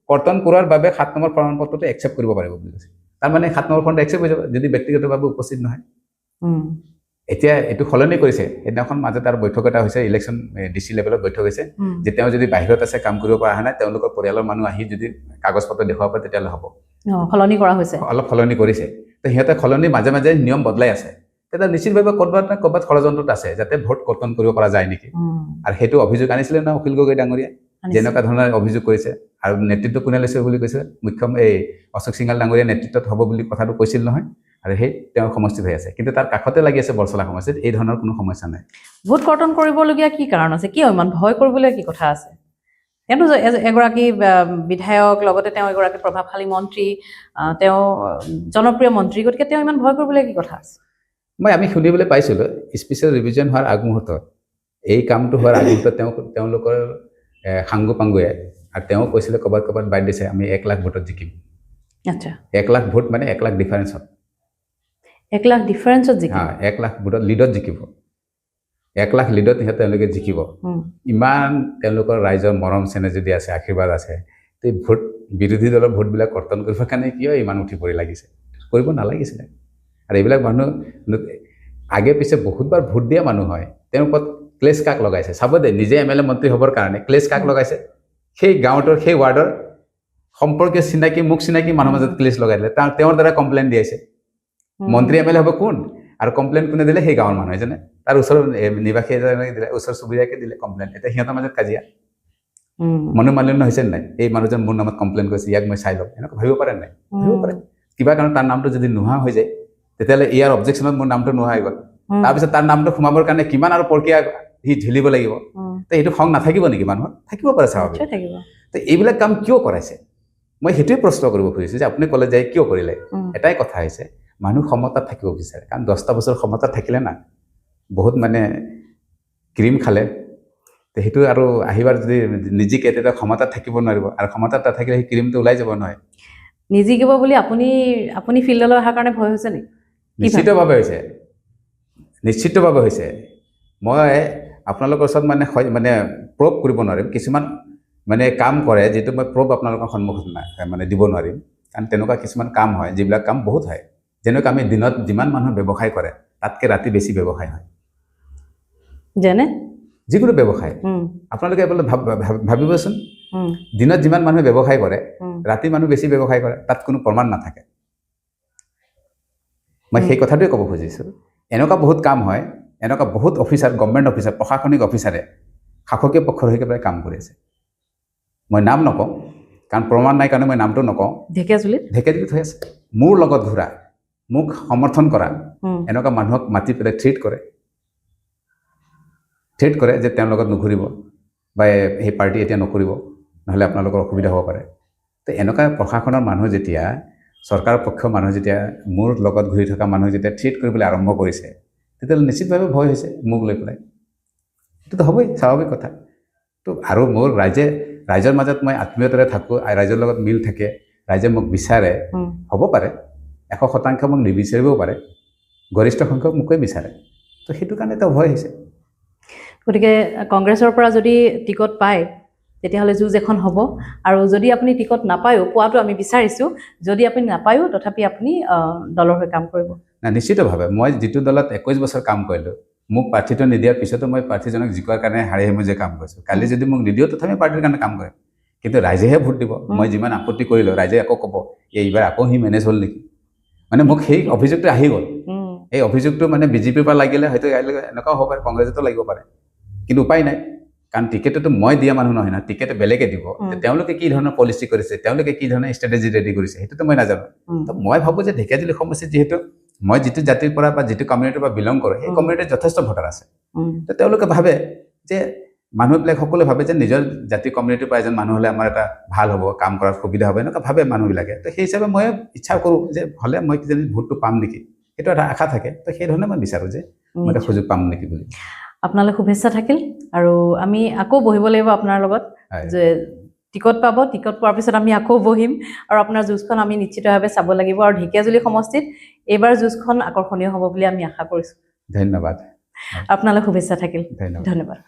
কৰ্তন কৰাৰ বাবে 7 নম্বৰ প্ৰমাণপত্ৰটো একচেপ্ট কৰিব পাৰিব বুলি কৈছে তাৰমানে 7 নম্বৰ ফৰ্মটো একচেপ্ট হৈ যাব যদি ব্যক্তিগতভাৱে উপস্থিত নহয় এতিয়া এইটো সলনি কৰিছে সেইদিনাখন মাজত আৰু বৈঠক এটা হৈছে ইলেকশ্যন ডিচি লেভেলত বৈঠক হৈছে যে তেওঁ যদি বাহিৰত আছে কাম কৰিব পৰা নাই তেওঁলোকৰ পৰিয়ালৰ মানুহ আহি যদি কাগজ পত্ৰ দেখুৱাব পাৰে তেতিয়াহ'লে হ'ব সলনি কৰা হৈছে অলপ সলনি কৰিছে তো সিহঁতে সলনি মাজে মাজে নিয়ম বদলাই আছে তেতিয়া নিশ্চিতভাৱে ক'ৰবাত ষড়যন্ত্ৰত আছে যাতে ভোট কৰ্তন কৰিব পৰা যায় নেকি আৰু সেইটো অভিযোগ আনিছিলে না অখিল গগৈ ডাঙৰীয়া যেনেকুৱা ধৰণৰ অভিযোগ কৰিছে আৰু নেতৃত্ব কোনে লৈছে বুলি কৈছে মুখ্যম এই অশোক সিংহাল ডাঙৰীয়া নেতৃত্বত হ'ব বুলি কথাটো কৈছিল নহয় আৰু সেই তেওঁৰ সমষ্টিত হৈ আছে কিন্তু তাৰ কাষতে লাগি আছে বৰচলা সমষ্টিত এই ধৰণৰ কোনো সমস্যা নাই ভোট কৰ্তন কৰিবলগীয়া কি কাৰণ আছে কিয় ইমান ভয় কৰিবলগীয়া কি কথা আছে কিন্তু এগৰাকী বিধায়ক লগতে তেওঁ এগৰাকী প্ৰভাৱশালী মন্ত্ৰী তেওঁ জনপ্ৰিয় মন্ত্ৰী গতিকে তেওঁ ইমান ভয় কৰিবলগীয়া কি কথা আছে আমি শুনিবলৈ পাইছিলোঁ স্পেচিয়েল ৰিভিজন হোৱাৰ আগমুহূৰ্তত এই কামটো হোৱাৰ আগমুহূৰ্তত তেওঁলোকৰ সাংগু পাংগুৱে আৰু তেওঁ কৈছিলে ক'ৰবাত বাইট দিছে আমি 1 লাখ ভোটত জিকিম আচ্ছা 1 লাখ ভোট মানে 1 লাখ ডিফাৰেঞ্চত 1 লাখ ডিফাৰেঞ্চত জিকিব 1 লাখ ভোটত লিডত জিকিব 1 লাখ লিডত তেওঁলোকে জিকিব ইমান তেওঁলোকৰ ৰাইজৰ মৰম চেনেহ যদি আছে আশীৰ্বাদ আছে এই ভোট বিৰোধী দলৰ ভোটবিলাক কৰ্তন কৰিবৰ কাৰণে কিয় ইমান উঠি পৰি লাগিছে কৰিব নালাগিছিলে আৰু এইবিলাক মানুহ আগে পিছে বহুতবাৰ ভোট দিয়া মানুহ হয় তেওঁৰ ওপৰত ক্লেছ কাক লগাইছে চাব দে নিজে MLA মন্ত্ৰী হ'বৰ কাৰণে ক্লেছ কাক লগাইছে সেই গাঁৱটোৰ সেই ৱাৰ্ডৰ সম্পৰ্কীয় চিনাকি মুখ চিনাকি মানুহৰ মাজত ক্লেছ লগাই দিলে তেওঁৰ দ্বাৰা কমপ্লেইন দিয়াইছে মন্ত্ৰী MLA হ'ব কোন আৰু কমপ্লেইন কোনে দিলে সেই গাঁৱৰ মানুহ এজনে তাৰ ওচৰৰ নিবাসী এজনে দিলে ওচৰ চুবুৰীয়াকে দিলে কমপ্লেইন এতিয়া সিহঁতৰ মাজত কাজিয়া মনোমালিন্য হৈছে নাই এই মানুহজন মোৰ নামত কমপ্লেইন কৰিছে ইয়াক মই চাই ল'ম এনেকুৱা ভাবিব পাৰে নাই ভাবিব পাৰে কিবা কাৰণ তাৰ নামটো যদি নোহোৱা হৈ যায় তেতিয়াহ'লে ইয়াৰ অবজেকশ্যনত মোৰ নামটো নোহোৱা হৈ গ'ল তাৰপিছত তাৰ নামটো সোমাবৰ কাৰণে কিমান আৰু প্ৰক্ৰিয়া সি ঝেলিব লাগিব তো এইটো খং নাথাকিব নেকি মানুহৰ থাকিব পাৰে স্বাভাৱিক তো এইবিলাক কাম কিয় কৰাইছে মই সেইটোৱে প্ৰশ্ন কৰিব খুজিছোঁ যে আপুনি ক'লে যে কিয় কৰিলে এটাই কথা হৈছে মানুহ সমতাত থাকিব বিচাৰে কাৰণ 10টা বছৰ সমতাত থাকিলে না বহুত মানে ক্ৰীম খালে তো সেইটো আৰু আহিবাৰ যদি নিজিকে তেতিয়া ক্ষমতাত থাকিব নোৱাৰিব আৰু ক্ষমতাত নাথাকিলে সেই ক্ৰীমটো ওলাই যাব নহয় নিজিকিব বুলি আপুনি ফিল্ডলৈ অহাৰ কাৰণে ভয় হৈছে নেকি নিশ্চিতভাৱে হৈছে মই আপোনালোকৰ ওচৰত মানে প্ৰুভ কৰিব নোৱাৰিম কিছুমান মানে কাম কৰে যিটো মই প্ৰুভ আপোনালোকৰ সন্মুখত মানে দিব নোৱাৰিম কাৰণ তেনেকুৱা কিছুমান কাম হয় যিবিলাক কাম বহুত হয় যেনেকৈ আমি দিনত যিমান মানুহ ব্যৱসায় কৰে তাতকৈ ৰাতি বেছি ব্যৱসায় হয় যেনে যিকোনো ব্যৱসায় আপোনালোকে এবাৰ ভাবিবচোন দিনত যিমান মানুহে ব্যৱসায় কৰে ৰাতি মানুহ বেছি ব্যৱসায় কৰে তাত কোনো প্ৰমাণ নাথাকে মই সেই কথাটোৱে ক'ব খুজিছোঁ এনেকুৱা বহুত কাম হয় এনেকুৱা বহুত অফিচাৰ গভৰ্ণমেণ্ট অফিচাৰ প্ৰশাসনিক অফিচাৰে শাসকীয় পক্ষৰ হৈ পেলাই কাম কৰি আছে মই নাম নকওঁ কাৰণ প্ৰমাণ নাই কাৰণে মই নামটো নকওঁ ঢেকীয়াজুলিত হৈ আছে মোৰ লগত ঘূৰা মোক সমৰ্থন কৰা এনেকুৱা মানুহক মাতি পেলাই ট্ৰিট কৰে যে তেওঁৰ লগত নুঘূৰিব বা সেই পাৰ্টি এতিয়া নকৰিব নহ'লে আপোনালোকৰ অসুবিধা হ'ব পাৰে তো এনেকুৱা প্ৰশাসনৰ মানুহ যেতিয়া চৰকাৰৰ পক্ষৰ মানুহ যেতিয়া মোৰ লগত ঘূৰি থকা মানুহ যেতিয়া ট্ৰিট কৰিবলৈ আৰম্ভ কৰিছে তেতিয়াহ'লে নিশ্চিতভাৱে ভয় হৈছে মোক লৈ পেলাই এইটোতো হ'বই স্বাভাৱিক কথা তো আৰু মোৰ ৰাইজৰ মাজত মই আত্মীয়তাৰে থাকোঁ ৰাইজৰ লগত মিল থাকে ৰাইজে মোক বিচাৰে হ'ব পাৰে 100% মোক নিবিচাৰিবও পাৰে গৰিষ্ঠ সংখ্যক মোকে বিচাৰে তো সেইটো কাৰণে এটা ভয় হৈছে গতিকে কংগ্ৰেছৰ পৰা যদি টিকট পায় তেতিয়াহ'লে যুঁজ এখন হ'ব আৰু যদি আপুনি টিকট নাপায়ো পোৱাটো আমি বিচাৰিছোঁ যদি আপুনি নাপায়ো তথাপি আপুনি দলৰ হৈ কাম কৰিব না নিশ্চিতভাৱে মই যিটো দলত 21 বছৰ কাম কৰিলোঁ মোক প্ৰাৰ্থীটো নিদিয়াৰ পিছতো মই প্ৰাৰ্থীজনক জিকোৱাৰ কাৰণে হাড়ে হেমুজে কাম কৰিছোঁ কালি যদি মোক নিদিও তথাপি পাৰ্টীৰ কাৰণে কাম কৰিম কিন্তু ৰাইজেহে ভোট দিব মই যিমান আপত্তি কৰিলোঁ ৰাইজে আকৌ ক'ব এইবাৰ আকৌ সি মেনেজ হ'ল নেকি মানে মোক সেই অভিযোগটো আহি গ'ল এই অভিযোগটো মানে বিজেপিৰ পৰা লাগিলে হয়তো এনেকুৱাও হ'ব পাৰে কংগ্ৰেছতো লাগিব পাৰে কিন্তু উপায় নাই কাৰণ টিকেটটো মই দিয়া মানুহ নহয় না টিকেট বেলেগে দিব তেওঁলোকে কি ধৰণৰ পলিচি কৰিছে তেওঁলোকে কি ধৰণৰ ষ্ট্ৰেটেজি ৰেডি কৰিছে সেইটোতো মই নাজানো তো মই ভাবোঁ যে ঢেকীয়াজুলি সমষ্টিত যিহেতু মই যিটো জাতিৰ পৰা বা যিটো কমিউনিটিৰ পৰা বিলং কৰোঁ সেই কমিউনিটিত যথেষ্ট ভোটাৰ আছে তো তেওঁলোকে ভাবে যে মানুহবিলাক সকলোৱে ভাবে যে নিজৰ জাতি কমিউনিটিৰ পৰা এজন মানুহ হ'লে আমাৰ এটা ভাল হ'ব কাম কৰাৰ সুবিধা হ'ব এনেকুৱা ভাবে মানুহবিলাকে তো সেই হিচাপে মই ইচ্ছা কৰোঁ যে হ'লে মই কিজানি ভোটটো পাম নেকি সেইটো এটা আশা থাকে তো সেই ধৰণে মই বিচাৰোঁ যে মই এটা সুযোগ পাম নেকি বুলি আপোনালৈ শুভেচ্ছা থাকিল আৰু আমি আকৌ বহিব লাগিব আপোনাৰ লগত যে টিকট পাব টিকট পোৱাৰ পিছত আমি আকৌ বহিম আৰু আপোনাৰ যুঁজখন আমি নিশ্চিতভাৱে চাব লাগিব আৰু ঢেকীয়াজুলি সমষ্টিত এইবাৰ যুঁজখন আকৰ্ষণীয় হ'ব বুলি আমি আশা কৰিছোঁ ধন্যবাদ আপোনালৈ শুভেচ্ছা থাকিল ধন্যবাদ ধন্যবাদ